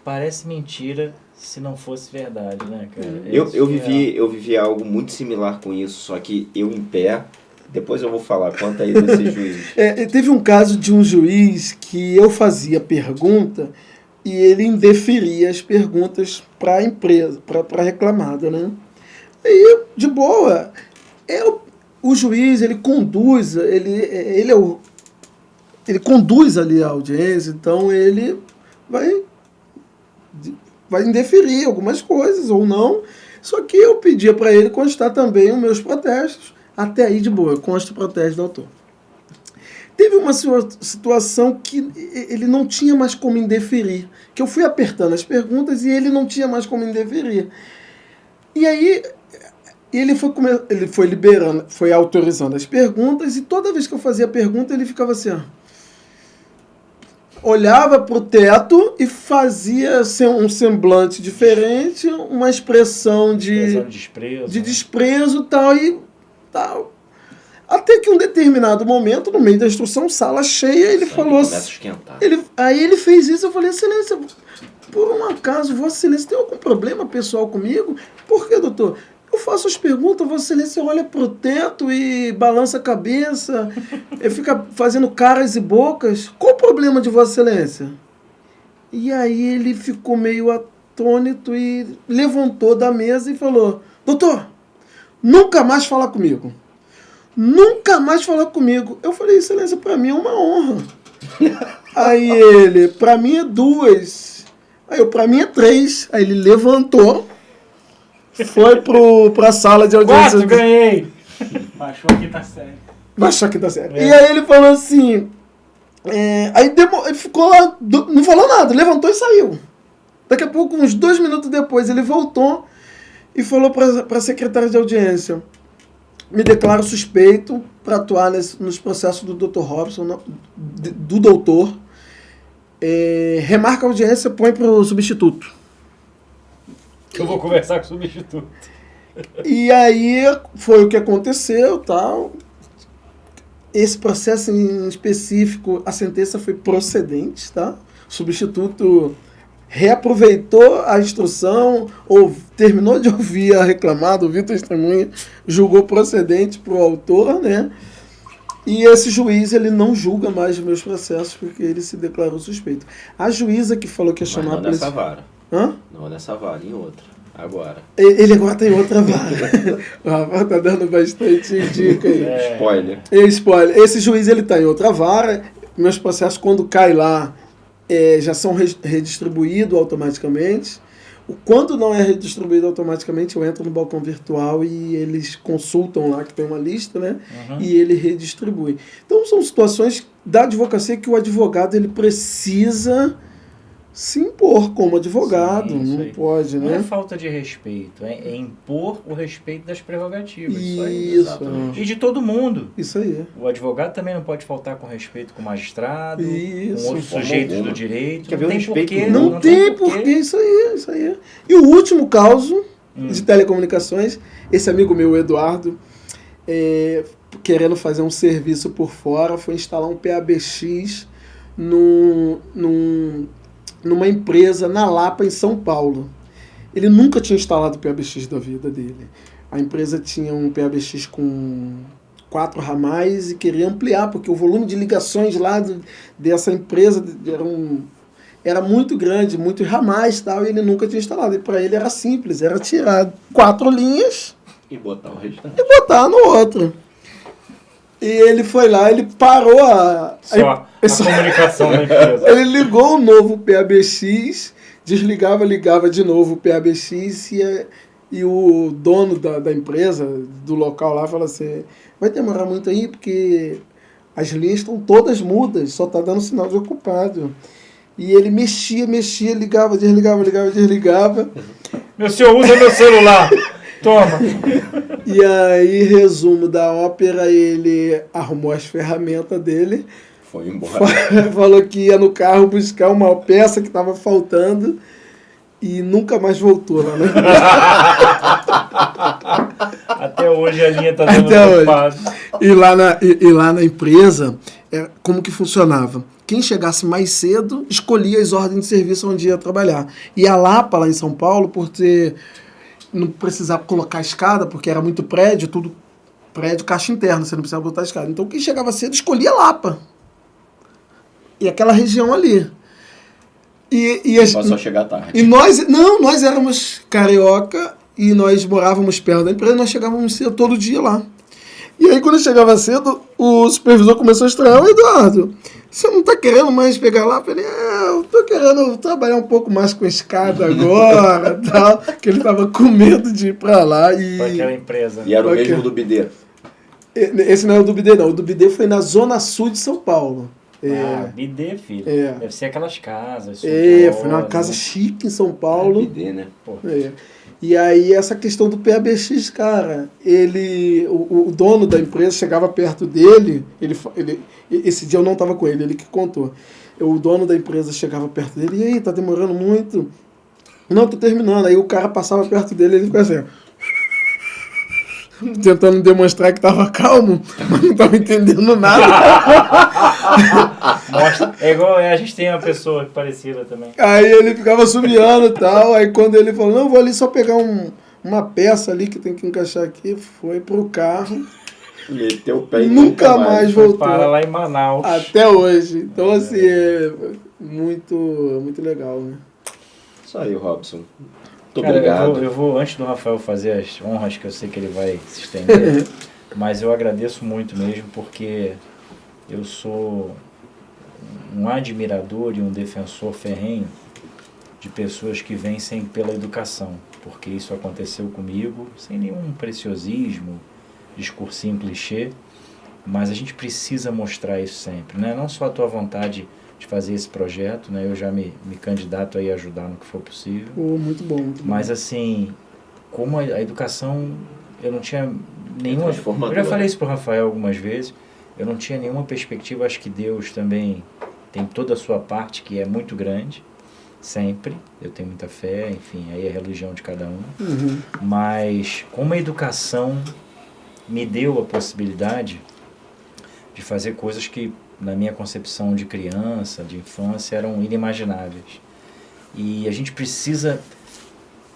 parece mentira se não fosse verdade, né, cara? Eu vivi algo muito similar com isso, só que eu em pé. Depois eu vou falar, conta aí desse juiz. Teve um caso de um juiz que eu fazia pergunta e ele indeferia as perguntas para a empresa, para a reclamada, né? E, de boa, o juiz, ele conduz, ele conduz ali a audiência, então ele vai indeferir algumas coisas ou não. Só que eu pedia para ele constar também os meus protestos. Até aí, de boa, consta o protesto do autor. Teve uma situação que ele não tinha mais como indeferir, que eu fui apertando as perguntas e ele não tinha mais como indeferir. E aí ele foi liberando, foi autorizando as perguntas, e toda vez que eu fazia pergunta ele ficava assim, ó, olhava para o teto e fazia um semblante diferente, uma expressão de desprezo tal. Até que um determinado momento, no meio da instrução, sala cheia, ele falou assim. Aí ele fez isso, eu falei, Excelência, por um acaso, Vossa Excelência tem algum problema pessoal comigo? Por que, doutor? Eu faço as perguntas, Vossa Excelência olha pro teto e balança a cabeça, fica fazendo caras e bocas. Qual o problema de Vossa Excelência? E aí ele ficou meio atônito e levantou da mesa e falou, doutor, nunca mais falar comigo. Nunca mais falar comigo. Eu falei, Excelência, pra mim é uma honra. Aí ele, pra mim é 2. Aí eu, pra mim é 3. Aí ele levantou, foi pra sala de audiência. 4, ganhei! Baixou a quinta série. Baixou a quinta série. E aí ele falou assim, aí ficou lá, não falou nada, levantou e saiu. Daqui a pouco, uns 2 minutos depois, ele voltou e falou para a secretária de audiência, me declaro suspeito para atuar nos processos do Dr. Robson, do doutor, remarca a audiência, põe para o substituto. Eu vou conversar com o substituto. E aí foi o que aconteceu, tal. Esse processo em específico, a sentença foi procedente, tá? O substituto reaproveitou a instrução, ou terminou de ouvir a reclamada, ouviu testemunha, julgou procedente para o autor, né? E esse juiz, ele não julga mais os meus processos porque ele se declarou suspeito. A juíza que falou que ia chamar a polícia... Não nessa vara. Hã? Não nessa vara, em outra. Agora. Ele agora tem outra vara. O Rafael tá dando bastante dica aí. Spoiler. Spoiler. Esse juiz, ele tá em outra vara. Meus processos, quando cai lá, já são redistribuídos automaticamente. Quando não é redistribuído automaticamente, eu entro no balcão virtual e eles consultam lá, que tem uma lista, né? Uhum. E ele redistribui. Então, são situações da advocacia que o advogado ele precisa se impor como advogado. Sim, não pode, né? Não é falta de respeito, é impor o respeito das prerrogativas. Isso. E de todo mundo. Isso aí. O advogado também não pode faltar com respeito com o magistrado, com outros sujeitos do direito. Não tem porquê. Não tem porquê, isso aí. E o último caso de telecomunicações, esse amigo meu, Eduardo, querendo fazer um serviço por fora, foi instalar um PABX numa empresa na Lapa, em São Paulo. Ele nunca tinha instalado o PABX da vida dele. A empresa tinha um PABX com 4 ramais e queria ampliar, porque o volume de ligações lá dessa empresa era muito grande, muitos ramais e tal, e ele nunca tinha instalado. E para ele era simples, era tirar 4 linhas e botar o restante. E botar no outro. E ele foi lá, ele parou a comunicação da empresa. Ele ligou o novo PABX, desligava, ligava de novo o PABX e o dono da empresa, do local lá, falou assim, vai demorar muito aí porque as linhas estão todas mudas, só está dando sinal de ocupado. E ele mexia, ligava, desligava. Meu senhor, usa meu celular. Toma. E aí, resumo da ópera, ele arrumou as ferramentas dele. Foi embora. Falou que ia no carro buscar uma peça que estava faltando e nunca mais voltou lá, né? Até hoje a linha está dando ocupado. E lá na empresa, como que funcionava? Quem chegasse mais cedo, escolhia as ordens de serviço onde ia trabalhar. E a Lapa, lá em São Paulo, não precisava colocar escada, porque era muito prédio, tudo prédio, caixa interna, você não precisava botar escada. Então, quem chegava cedo, escolhia a Lapa. E aquela região ali. Passou a chegar tarde. E nós éramos carioca e nós morávamos perto da empresa, nós chegávamos cedo todo dia lá. E aí, quando eu chegava cedo, o supervisor começou a estranhar: Eduardo, você não tá querendo mais pegar lá? Eu falei: eu tô querendo trabalhar um pouco mais com escada agora, tal, que ele tava com medo de ir pra lá. Foi aquela empresa. E era o mesmo do BD. Esse não é o do BD, não. O do BD foi na zona sul de São Paulo. BD, filho. Deve ser aquelas casas. Foi numa casa chique em São Paulo. BD, né? Pô. E aí, essa questão do PABX, cara, o dono da empresa chegava perto dele, esse dia eu não estava com ele que contou. O dono da empresa chegava perto dele: e aí, tá demorando muito? Não, tô terminando. Aí o cara passava perto dele e ele ficava assim, tentando demonstrar que estava calmo, mas não estava entendendo nada. Mostra. É igual a gente tem uma pessoa parecida também. Aí ele ficava subiando e tal. Aí quando ele falou: não, vou ali só pegar uma peça ali que tem que encaixar aqui, foi pro carro. Meteu o pé e nunca mais voltou. Para lá em Manaus. Até hoje. Então, assim, é muito, muito legal, né? Isso aí, Robson. Muito Cara, obrigado. eu vou, antes do Rafael fazer as honras, que eu sei que ele vai se estender, mas eu agradeço muito mesmo, porque eu sou um admirador e um defensor ferrenho de pessoas que vencem pela educação, porque isso aconteceu comigo, sem nenhum preciosismo, discursinho clichê, mas a gente precisa mostrar isso sempre, né? Não só a tua vontade de fazer esse projeto, né? Eu já me candidato aí a ajudar no que for possível. Muito bom, muito bom. Mas assim, como a educação, eu não tinha nenhuma... Eu já falei isso para o Rafael algumas vezes, eu não tinha nenhuma perspectiva, acho que Deus também tem toda a sua parte, que é muito grande, sempre, eu tenho muita fé, enfim, aí é a religião de cada um. Mas como a educação me deu a possibilidade de fazer coisas que, na minha concepção de criança, de infância, eram inimagináveis. E a gente precisa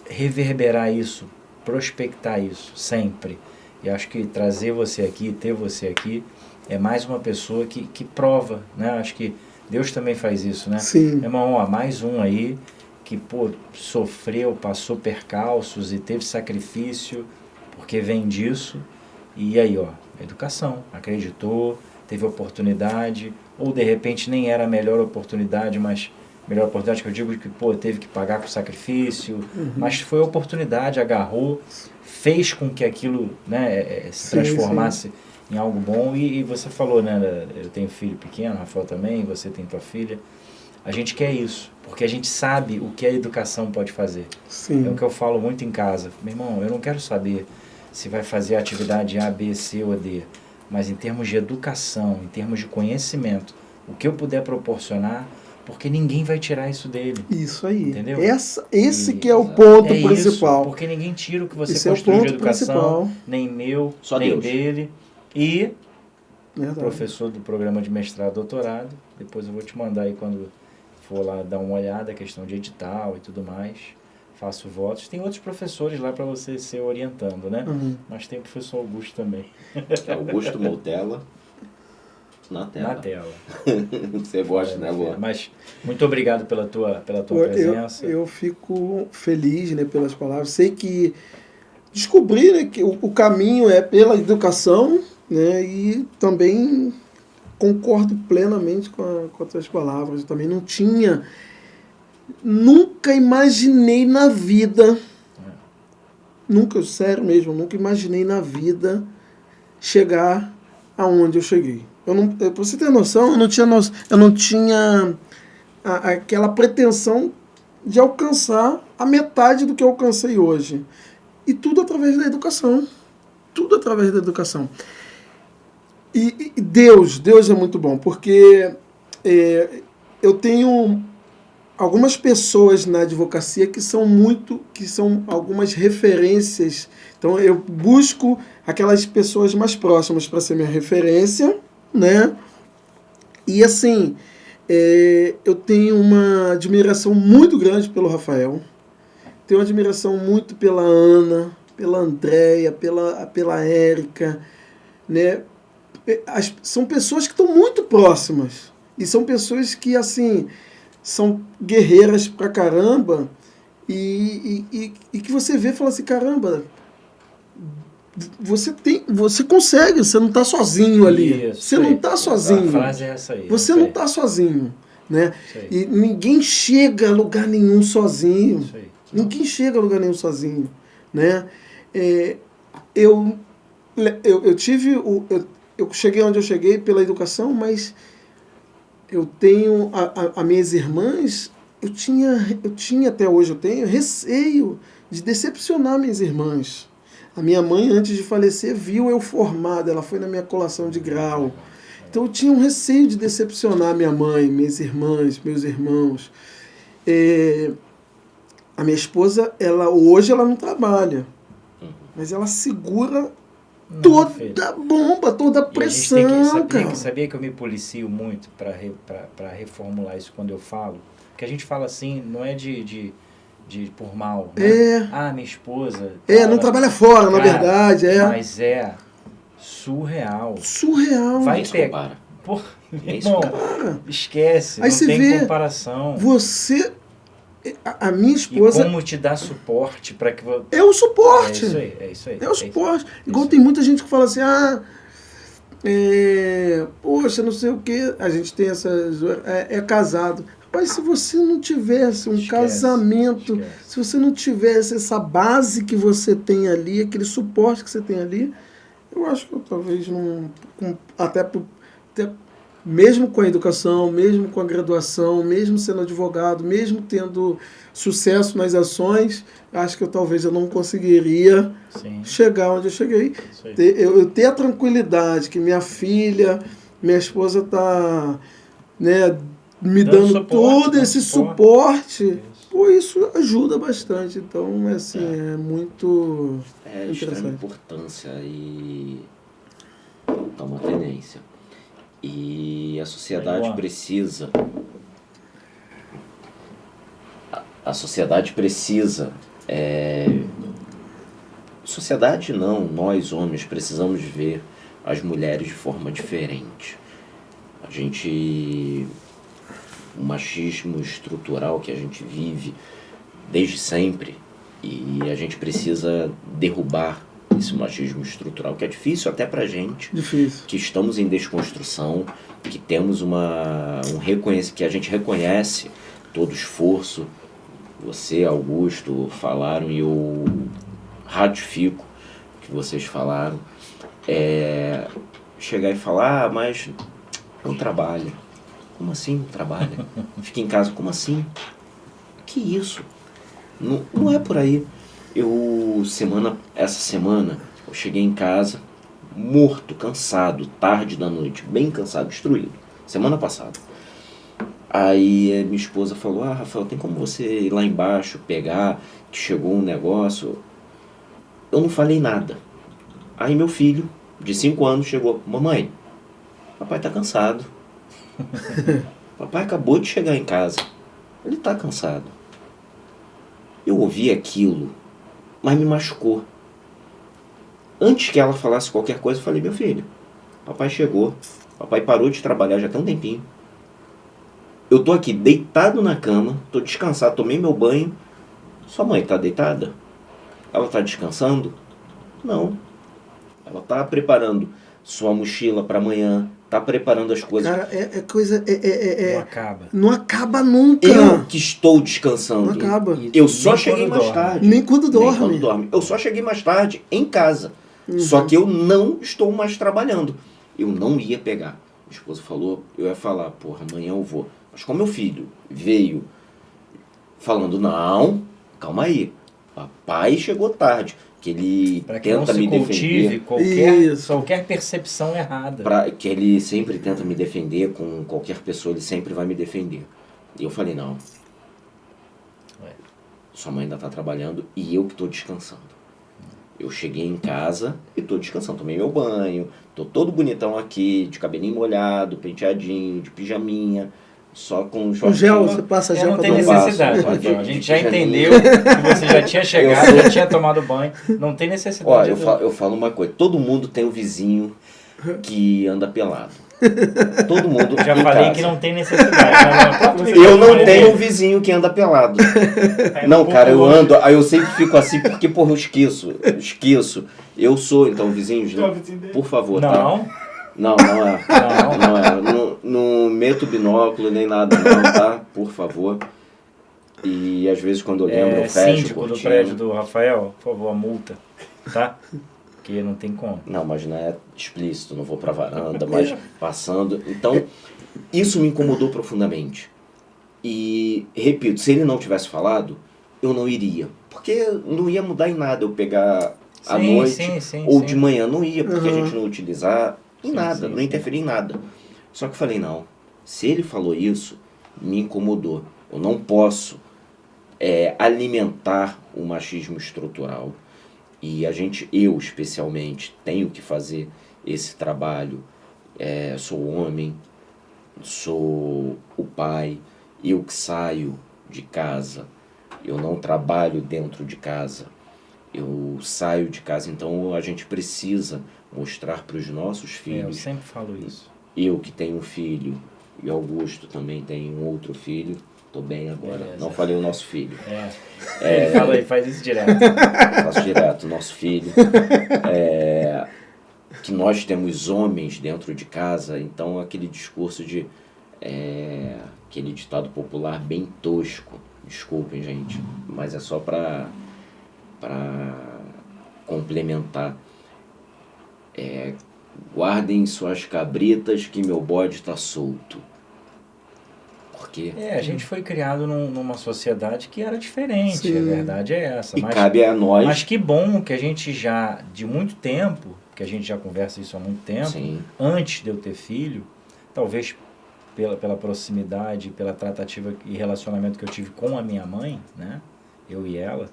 reverberar isso, prospectar isso, sempre. E acho que trazer você aqui, ter você aqui, é mais uma pessoa que prova, né? Acho que Deus também faz isso, né? Sim. Meu irmão, ó, mais um aí que, sofreu, passou percalços e teve sacrifício, porque vem disso. E aí, ó, educação, acreditou, teve oportunidade, ou de repente nem era a melhor oportunidade, mas melhor oportunidade que eu digo que, teve que pagar com sacrifício, mas foi oportunidade, agarrou, fez com que aquilo, né, se transformasse em algo bom. E você falou, né, eu tenho filho pequeno, Rafael também, você tem tua filha. A gente quer isso, porque a gente sabe o que a educação pode fazer. Sim. É o que eu falo muito em casa. Meu irmão, eu não quero saber se vai fazer a atividade A, B, C ou D, mas em termos de educação, em termos de conhecimento, o que eu puder proporcionar, porque ninguém vai tirar isso dele. Isso aí. Entendeu? Esse que é o ponto principal. Isso, porque ninguém tira o que você Esse construiu de principal. educação, nem meu, Só nem Deus. dele. E Verdade. professor do programa de mestrado e doutorado, depois eu vou te mandar aí quando for lá dar uma olhada, a questão de edital e tudo mais. Faço votos. Tem outros professores lá para você ser orientando, né? Mas tem o professor Augusto também. Augusto Moutella. Na tela. Na tela. Você gosta, né, Luan? Mas muito obrigado pela tua presença. Eu fico feliz, né, pelas palavras. Sei que descobri, né, que o caminho é pela educação, né, e também concordo plenamente com as tuas palavras. Eu também nunca imaginei na vida, sério mesmo, nunca imaginei na vida chegar aonde eu cheguei. Pra você ter noção, eu não tinha aquela pretensão de alcançar a metade do que eu alcancei hoje. E tudo através da educação. Tudo através da educação. E Deus é muito bom, porque eu tenho algumas pessoas na advocacia que são algumas referências. Então eu busco aquelas pessoas mais próximas para ser minha referência, né? E assim, eu tenho uma admiração muito grande pelo Rafael, tenho uma admiração muito pela Ana, pela Andréia, pela Érica, né? São pessoas que estão muito próximas e são pessoas que, assim, são guerreiras pra caramba e que você vê e fala assim, caramba, você consegue, você não está sozinho ali. Isso, você não está sozinho. A frase é essa aí. Você não está sozinho, né? E ninguém chega a lugar nenhum sozinho. Isso aí. Ninguém chega a lugar nenhum sozinho, né? Eu cheguei onde eu cheguei pela educação, mas eu tenho as minhas irmãs, eu tinha até hoje, eu tenho receio de decepcionar minhas irmãs. A minha mãe, antes de falecer, viu eu formado, ela foi na minha colação de grau. Então eu tinha um receio de decepcionar minha mãe, minhas irmãs, meus irmãos. A minha esposa, hoje ela não trabalha, mas ela segura toda a bomba, toda a pressão, cara. Sabia que eu me policio muito para reformular isso quando eu falo? Porque a gente fala assim, não é de por mal, né? Minha esposa... não trabalha fora, cara, na verdade, Mas é surreal. Surreal. Vai pegar... Irmão, esquece, aí não você tem vê, comparação. Você... A minha esposa... E como te dá suporte para que... É o suporte. É isso aí. É o suporte. Igual tem muita gente que fala assim, poxa, não sei o quê. A gente tem essas... É casado. Mas se você não tivesse um casamento, se você não tivesse essa base que você tem ali, aquele suporte que você tem ali, eu acho que eu talvez não... Até mesmo com a educação, mesmo com a graduação, mesmo sendo advogado, mesmo tendo sucesso nas ações, acho que eu não conseguiria chegar onde eu cheguei. Eu ter a tranquilidade que minha filha, minha esposa está, né, me dando todo esse suporte. Pô, isso ajuda bastante. Então, assim, é muito de extrema importância e é uma tendência. E a sociedade precisa... A sociedade precisa... Sociedade não, nós homens precisamos ver as mulheres de forma diferente. O machismo estrutural que a gente vive desde sempre, e a gente precisa derrubar esse machismo estrutural, que é difícil até pra gente, que estamos em desconstrução, que temos que a gente reconhece todo o esforço. Você, Augusto, falaram e eu ratifico o que vocês falaram. Chegar e falar, mas eu trabalho. Como assim não trabalha? Fica em casa, como assim? Que isso? Não é por aí. Essa semana, eu cheguei em casa morto, cansado, tarde da noite, bem cansado, destruído. Semana passada. Aí minha esposa falou, Rafael, tem como você ir lá embaixo, pegar, que chegou um negócio? Eu não falei nada. Aí meu filho, de 5 anos, chegou, mamãe, papai tá cansado. Papai acabou de chegar em casa. Ele tá cansado. Eu ouvi aquilo, mas me machucou. Antes que ela falasse qualquer coisa, eu falei, meu filho, papai chegou. Papai parou de trabalhar já tem um tempinho. Eu tô aqui deitado na cama, tô descansado, tomei meu banho. Sua mãe tá deitada? Ela tá descansando? Não. Ela tá preparando sua mochila para amanhã, tá preparando as coisas. Cara, Não acaba. Não acaba nunca. Eu que estou descansando. Não acaba. Eu só cheguei mais tarde. Nem quando dorme. Eu só cheguei mais tarde em casa. Só que eu não estou mais trabalhando. Eu não ia pegar. Minha esposa falou, eu ia falar, porra, amanhã eu vou. Mas como meu filho veio falando, não, calma aí. Papai chegou tarde. Que ele tenta me defender. Qualquer percepção errada. Que ele sempre tenta me defender com qualquer pessoa, ele sempre vai me defender. E eu falei, não, sua mãe ainda tá trabalhando e eu que tô descansando. Eu cheguei em casa e tô descansando, tomei meu banho, tô todo bonitão aqui, de cabelinho molhado, penteadinho, de pijaminha, só com O shortinho. gel, você passa gel Não pra tem dormir? necessidade, passo, Rafael. A de gente já pijaminha. entendeu que você já tinha chegado, já tinha tomado banho. Não tem Ó, necessidade. eu falo uma coisa, todo mundo tem um vizinho que anda pelado. Todo mundo Já em falei casa. que não tem necessidade. Eu não tenho um vizinho que anda pelado. Não, cara, eu ando, aí eu sempre fico assim, porque, porra, eu esqueço. Eu sou, então, vizinhos, por favor, tá? Não, Não é. Não é. Não meto binóculo nem nada, não, tá? Por favor. E às vezes quando eu lembro, eu fecho o síndico do cortina. prédio do Rafael, por favor, a multa, tá? Porque não tem como. Não, mas não é explícito, não vou pra varanda, mas passando. Então, isso me incomodou profundamente. E, repito, se ele não tivesse falado, eu não iria. Porque não ia mudar em nada eu pegar à Sim, noite sim, ou sim. de manhã. Não ia, porque a Uhum. gente não utilizar em Sim, nada, sim, não interferir em nada. Só que eu falei, não, se ele falou isso, me incomodou. Eu não posso alimentar o machismo estrutural. E eu especialmente, tenho que fazer esse trabalho. Sou homem, sou o pai, eu que saio de casa, eu não trabalho dentro de casa, eu saio de casa, então a gente precisa mostrar para os nossos Eu filhos. sempre falo isso. Eu que tenho um filho, e Augusto também tem um outro filho, tô bem agora, Beleza. não falei o nosso filho. Ele fala, ele faz isso direto. Faço direto, nosso filho. Que nós temos homens dentro de casa, então aquele discurso de aquele ditado popular bem tosco, desculpem gente, mas é só para complementar. Guardem suas cabritas que meu bode está solto. Porque A gente foi criado numa sociedade que era diferente, Sim. a verdade é essa. e cabe a nós. Mas que bom que a gente já, de muito tempo, que a gente já conversa isso há muito tempo, Sim. antes de eu ter filho, talvez pela proximidade, pela tratativa e relacionamento que eu tive com a minha mãe, né, eu e ela,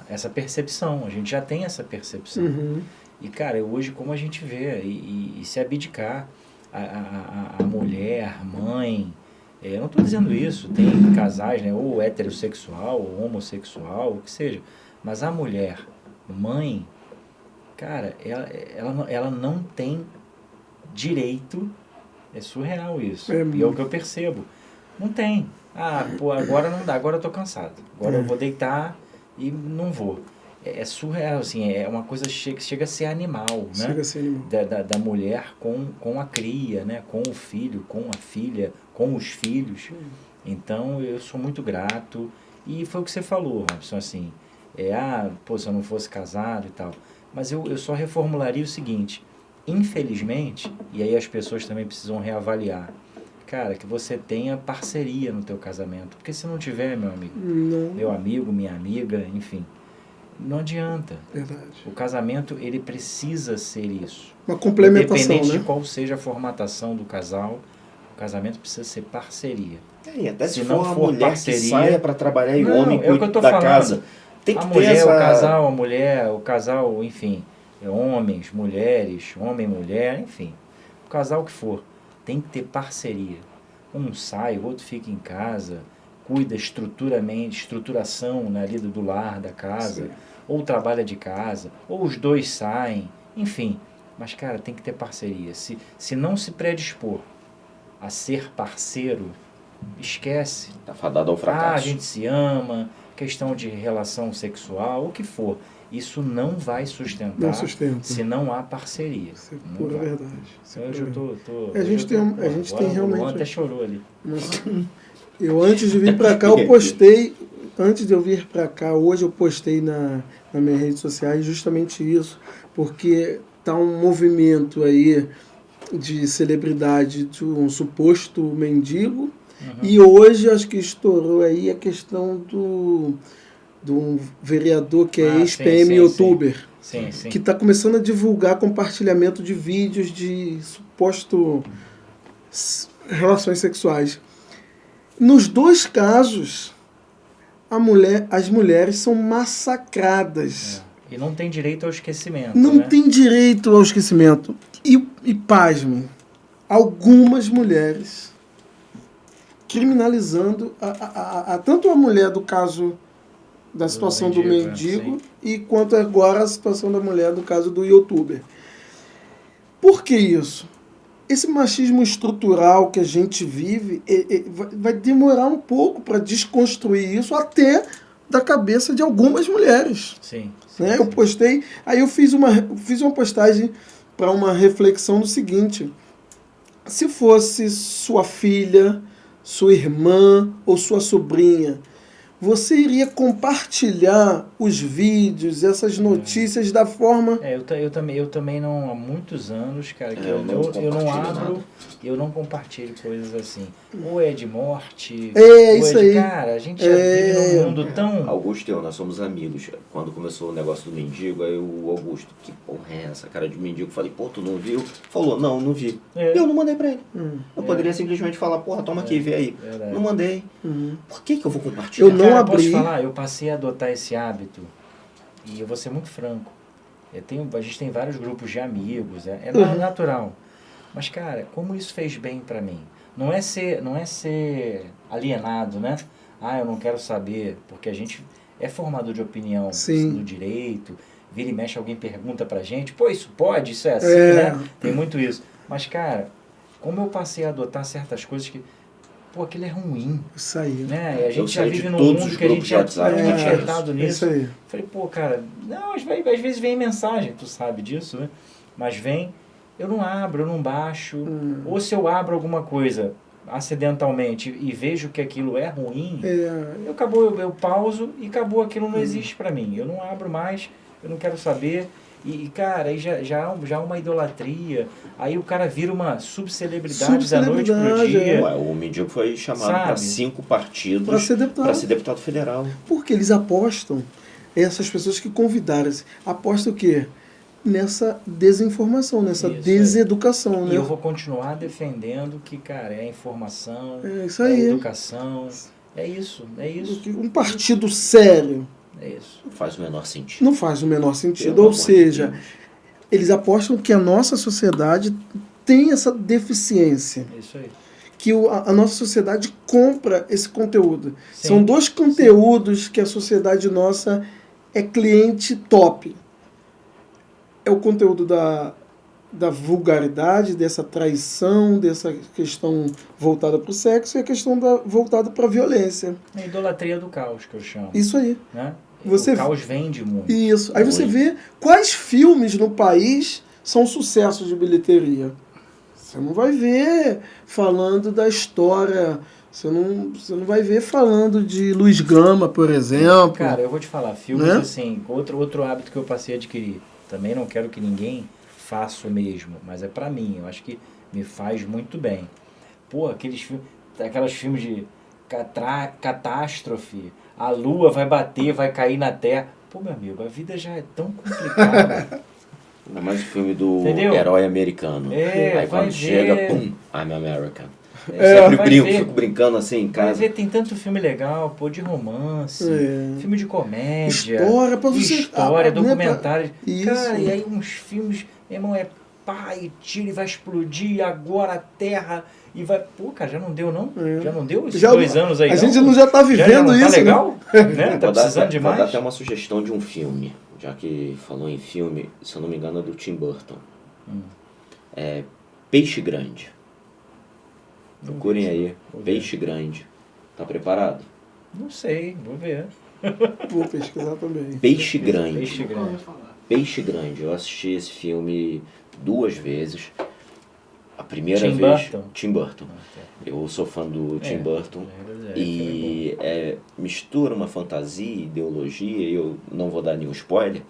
essa percepção, a gente já tem essa percepção. Uhum. E, cara, hoje como a gente vê, e se abdicar, a mulher, a mãe, eu não estou dizendo isso, tem casais, né, ou heterossexual, ou homossexual, o que seja, mas a mulher, mãe, cara, ela não tem direito, é surreal isso, e é o que eu percebo, não tem. Pô, agora não dá, agora eu tô cansado, agora eu vou deitar e não vou. É surreal, assim, é uma coisa que chega a ser animal, né? Chega a ser animal. Da mulher com a cria, né? Com o filho, com a filha, com os filhos. Então, eu sou muito grato. E foi o que você falou, Robson, assim, pô, se eu não fosse casado e tal. Mas eu só reformularia o seguinte, infelizmente, e aí as pessoas também precisam reavaliar, cara, que você tenha parceria no teu casamento. Porque se não tiver, meu amigo, meu amigo, minha amiga, enfim, não adianta. Verdade. O casamento, ele precisa ser isso. Uma complementação, Independente né? de qual seja a formatação do casal, o casamento precisa ser parceria. E até se não for a for mulher parceria- que saia para trabalhar e o Não, homem é o que eu cuida tô da falando. casa. Tem que A ter mulher, essa... o casal, enfim, homens, mulheres, homem, mulher, enfim, o casal que for, tem que ter parceria. Um sai, o outro fica em casa, cuida estruturação, né, ali do lar, da casa, Sim. ou trabalha de casa, ou os dois saem, enfim. Mas, cara, tem que ter parceria. Se não se predispor a ser parceiro, esquece. Tá fadado ao fracasso. A gente se ama, questão de relação sexual, o que for. Isso não vai sustentar Não sustenta. se não há parceria. Isso é Não pura vai. verdade. Isso é Hoje pura eu verdade. tô A hoje gente eu tem- tô- a gente agora tem o Luan realmente- até chorou ali. Eu antes de vir pra cá, eu postei, antes de eu vir pra cá, hoje eu postei nas minhas redes sociais justamente isso, porque tá um movimento aí de celebridade de um suposto mendigo, e hoje acho que estourou aí a questão de um vereador que é Ah, ex-PM sim, youtuber, Sim, sim. que está começando a divulgar compartilhamento de vídeos de suposto relações sexuais. Nos dois casos, as mulheres são massacradas. E não tem direito ao esquecimento, Não né? tem direito ao esquecimento. E pasmem, algumas mulheres criminalizando tanto a mulher do caso da situação do mendigo e quanto agora a situação da mulher do caso do youtuber. Por que isso? Esse machismo estrutural que a gente vive vai demorar um pouco para desconstruir isso até da cabeça de algumas mulheres. Sim. Né? Eu postei, aí eu fiz uma postagem para uma reflexão do seguinte: se fosse sua filha, sua irmã ou sua sobrinha, você iria compartilhar os vídeos, essas notícias da forma... Eu também não, há muitos anos, cara, que eu não abro, eu não compartilho coisas assim. Ou é de morte, ou isso é de... aí. Cara, a gente já vive num mundo tão... Augusto e eu, nós somos amigos. Quando começou o negócio do mendigo, aí o Augusto, que porra é essa, cara de mendigo? Falei, pô, tu não viu? Falou, não vi. Eu não mandei pra ele. Eu poderia simplesmente falar, porra, toma aqui, vê aí. Verdade. Não mandei. Por que eu vou compartilhar? Eu não abri. Posso falar? Eu passei a adotar esse hábito, e eu vou ser muito franco. A gente tem vários grupos de amigos, é natural. Mas, cara, como isso fez bem pra mim? Não é ser alienado, né? Eu não quero saber, porque a gente é formador de opinião no direito, vira e mexe, alguém pergunta pra gente, pô, isso pode, isso é assim, né? Tem muito isso. Mas, cara, como eu passei a adotar certas coisas que, pô, aquilo é ruim. Isso aí. Né? E a gente já vive num mundo que a gente é muito enxertado nisso. Isso aí. Falei, pô, cara, não, às vezes vem mensagem, tu sabe disso, né? Mas vem, eu não abro, eu não baixo. Ou se eu abro alguma coisa acidentalmente e vejo que aquilo é ruim, eu pauso e acabou, aquilo não existe pra mim. Eu não abro mais, eu não quero saber. E cara, aí já há uma idolatria. Aí o cara vira uma subcelebridade da noite pro dia. O mendigo foi chamado para 5 partidos para ser deputado federal. Porque eles apostam, essas pessoas que convidaram, apostam o quê? Nessa desinformação, nessa deseducação. E né? eu vou continuar defendendo que, cara, é a informação, isso aí. É a educação. É isso. Um partido sério. É isso. Não faz o menor sentido. Não faz o menor sentido. Ou seja, eles apostam que a nossa sociedade tem essa deficiência. Isso aí. Que a nossa sociedade compra esse conteúdo. Sim. São 2 conteúdos que a sociedade nossa é cliente top. É o conteúdo da vulgaridade, dessa traição, dessa questão voltada para o sexo e a questão voltada para a violência. A idolatria do caos, que eu chamo. Isso aí. Né? O caos vende muito. Isso. Aí você vê quais filmes no país são sucessos de bilheteria. Você não vai ver falando da história, você não vai ver falando de Luiz Gama, por exemplo. Cara, eu vou te falar, filmes assim, outro hábito que eu passei a adquirir. Também não quero que ninguém faça o mesmo, mas é pra mim, eu acho que me faz muito bem. Pô, aquelas filmes de catástrofe, a lua vai bater, vai cair na terra. Pô, meu amigo, a vida já é tão complicada. Ainda mais o filme do herói americano. Aí quando chega, pum, I'm American. Fico brincando assim em casa. Vai ver, tem tanto filme legal, pô, de romance, filme de comédia, história, documentário. Isso. Cara, e aí uns filmes, meu irmão, pai, tira e vai explodir, agora a terra... E vai, pô, cara, já não deu, não? Já não deu esses 2 anos aí, A gente não já tá vivendo já isso, tá legal? Né? Tá precisando demais? Vou dar até uma sugestão de um filme, já que falou em filme, se eu não me engano é do Tim Burton. Peixe Grande. Procurem aí, Peixe Grande. Tá preparado? Não sei, vou ver. Vou pesquisar também. Peixe Grande. Peixe Grande. Peixe Grande. Eu assisti esse filme 2 vezes. A primeira Tim vez... Burton? Tim Burton. Eu sou fã do Tim Burton. E mistura uma fantasia, ideologia, e eu não vou dar nenhum spoiler,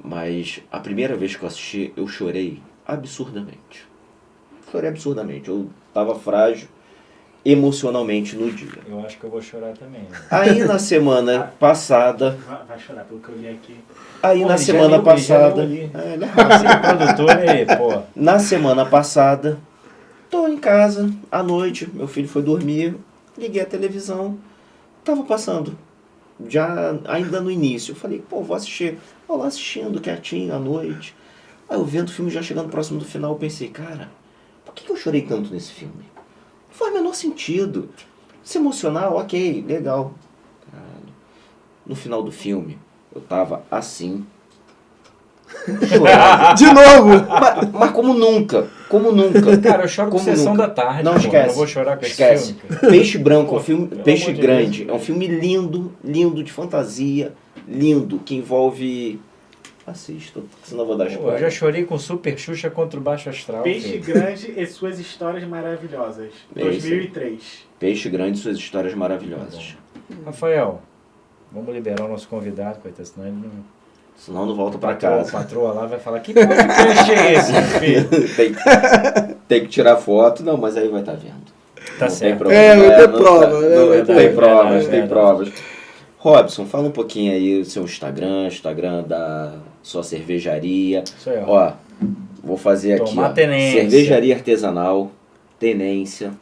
mas a primeira vez que eu assisti, eu chorei absurdamente. Eu tava frágil emocionalmente no dia. Eu acho que eu vou chorar também. Né? Aí na semana passada... Vai chorar, pelo que eu li aqui. Aí na semana passada... produtor aí, pô. Na semana passada, tô em casa, à noite, meu filho foi dormir, liguei a televisão, tava passando ainda no início. Eu falei, pô, vou assistir. Vou lá assistindo, quietinho, à noite. Aí eu vendo o filme já chegando próximo do final, eu pensei, cara, por que eu chorei tanto nesse filme? Não faz o menor sentido. Se emocionar, ok, legal. Caralho. No final do filme, eu tava assim. Chorava. De novo! Mas como nunca. Como nunca. Cara, eu choro com Como Sessão nunca. da Tarde. Não pô, esquece. Não vou chorar com Esquece. esse filme, cara. Peixe Branco, Pô, um filme. pelo Peixe amor de Grande. Deus. É um filme lindo, lindo, de fantasia. Lindo, que envolve. Assista, senão eu vou dar Pô, eu spoiler. já chorei com Super Xuxa contra o Baixo Astral. Peixe filho. Grande e suas histórias maravilhosas. É isso aí. 2003. Peixe Grande e suas histórias maravilhosas. Rafael, vamos liberar o nosso convidado, coitado, senão ele não... Senão não volta pra A casa. patroa lá vai falar, que podcast é esse, meu filho? tem que tirar foto. Não, mas aí vai estar vendo. Tá Não certo. tem É, vai ter não prova, tá- né? não, Vai ter- tem provas, verdade, tem verdade. provas. Robson, fala um pouquinho aí do seu Instagram da sua cervejaria. Isso aí, ó. Ó, vou fazer aqui, Tomar ó. Tenência. Cervejaria artesanal, Tenência,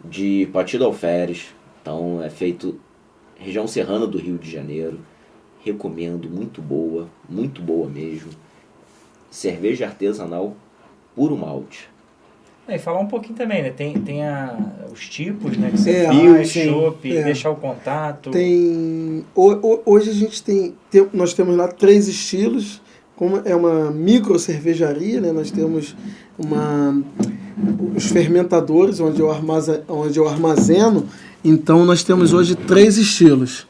de Partido Alferes. Então é feito região serrana do Rio de Janeiro. Recomendo, muito boa mesmo. Cerveja artesanal, puro malte. E falar um pouquinho também, né? Tem os tipos, né? Que você É, faz, sim. chopp, É. deixar o contato. Hoje a gente nós temos lá 3 estilos, como é uma micro cervejaria, né? Nós temos os fermentadores onde eu armazeno. Então nós temos hoje 3 estilos.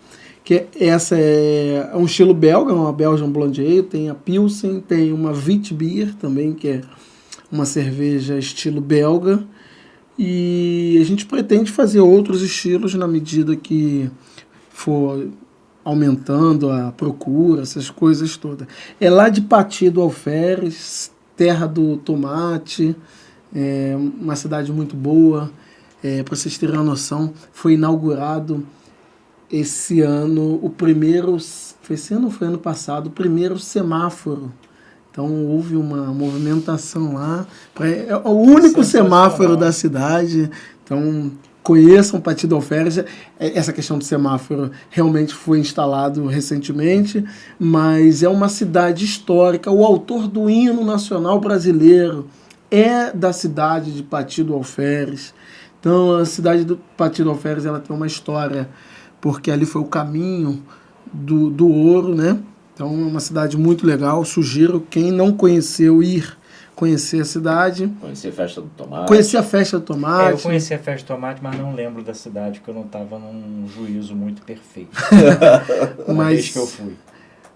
Essa é um estilo belga, uma Belgian Blonde Ale, tem a Pilsen, tem uma Witbier também, que é uma cerveja estilo belga. E a gente pretende fazer outros estilos na medida que for aumentando a procura, essas coisas todas. É lá de Pati do Alferes, terra do tomate, é uma cidade muito boa. Para vocês terem uma noção, foi inaugurado esse ano foi esse ano ou foi ano passado, o primeiro semáforo. Então houve uma movimentação lá. É o único semáforo da cidade. Então conheçam Pati do Alferes. Essa questão do semáforo realmente foi instalado recentemente, mas é uma cidade histórica. O autor do hino nacional brasileiro é da cidade de Pati do Alferes. Então a cidade do Pati do Alferes ela tem uma história, porque ali foi o caminho do ouro, né? Então é uma cidade muito legal. Sugiro quem não conheceu ir conhecer a cidade. Conhecer a festa do tomate. Conhecer a festa do tomate. Eu conheci a festa de tomate, mas não lembro da cidade, porque eu não estava num juízo muito perfeito. Uma vez que eu fui.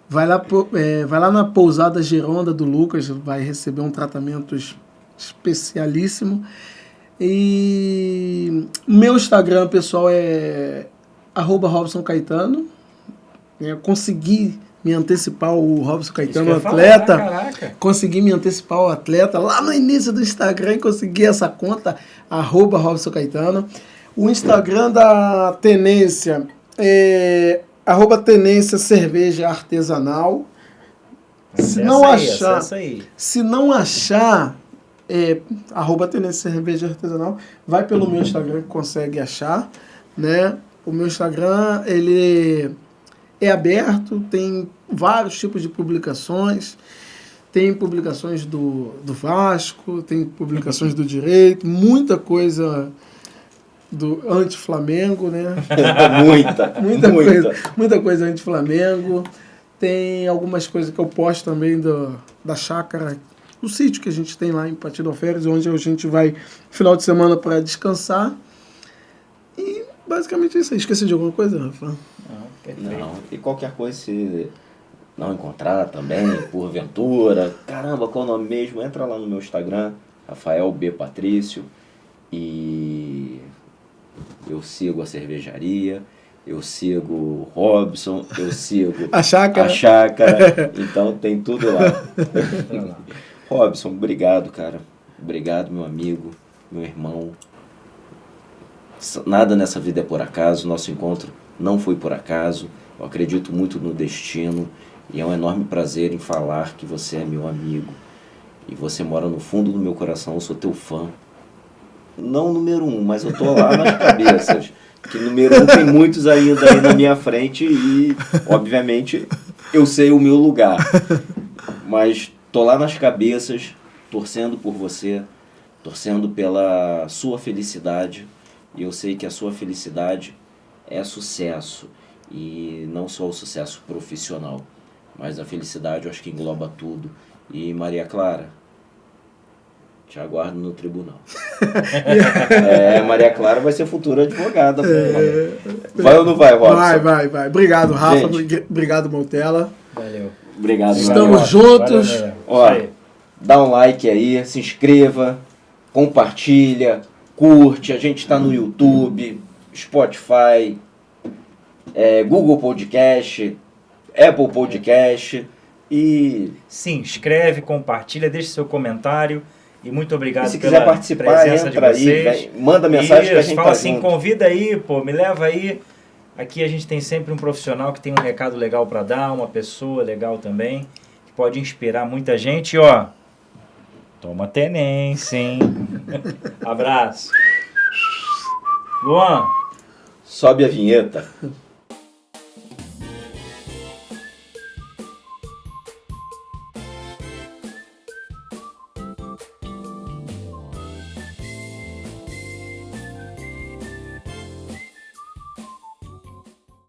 Vai lá na pousada Geronda do Lucas, vai receber um tratamento especialíssimo. E meu Instagram, pessoal, é @RobsonCaetano. Eu consegui me antecipar o Robson Caetano, Isso que eu ia atleta. falar, caraca. Consegui me antecipar o atleta lá no início do Instagram e consegui essa conta, @Robson Caetano. O Instagram da Tenência é @Tenência Cerveja Artesanal. Se não achar, @Tenência Cerveja Artesanal, vai pelo meu Instagram que consegue achar, né? O meu Instagram, ele é aberto, tem vários tipos de publicações. Tem publicações do Vasco, tem publicações do Direito, muita coisa do anti-Flamengo, né? Muita coisa anti-Flamengo. Tem algumas coisas que eu posto também da chácara, do sítio que a gente tem lá em Pati do Alferes, onde a gente vai final de semana para descansar. E basicamente é isso aí. Esqueci de alguma coisa, Rafa? Não, e qualquer coisa se não encontrar também, porventura, caramba, qual é o nome mesmo? Entra lá no meu Instagram, Rafael B. Patrício, e eu sigo a cervejaria, eu sigo o Robson, eu sigo A chácara. Então tem tudo lá. Robson, obrigado, cara. Obrigado, meu amigo, meu irmão. Nada nessa vida é por acaso, nosso encontro não foi por acaso. Eu acredito muito no destino e é um enorme prazer em falar que você é meu amigo e você mora no fundo do meu coração. Eu sou teu fã, não número 1, mas eu tô lá nas cabeças. Que número 1 tem muitos ainda aí na minha frente e, obviamente, eu sei o meu lugar. Mas tô lá nas cabeças, torcendo por você, torcendo pela sua felicidade. E eu sei que a sua felicidade é sucesso. E não só o sucesso profissional, mas a felicidade eu acho que engloba tudo. E Maria Clara, te aguardo no tribunal. Maria Clara vai ser futura advogada. Vai ou não vai, Robson? Vai. Obrigado, Rafa. Gente. Obrigado, Montella. Valeu. Obrigado, Estamos Maria. juntos. Valeu, Ó, isso aí. dá um like aí, se inscreva, compartilha, curte. A gente tá no YouTube, Spotify, Google Podcast, Apple Podcast e Se inscreve, compartilha, deixe seu comentário. E muito obrigado se quiser pela participar, presença de entra aí, vocês. manda mensagem que a gente fala tá assim, junto. convida aí, pô, me leva aí. Aqui a gente tem sempre um profissional que tem um recado legal para dar, uma pessoa legal também, que pode inspirar muita gente. E, ó, toma tenência, hein? Abraço. Luan. Sobe a vinheta.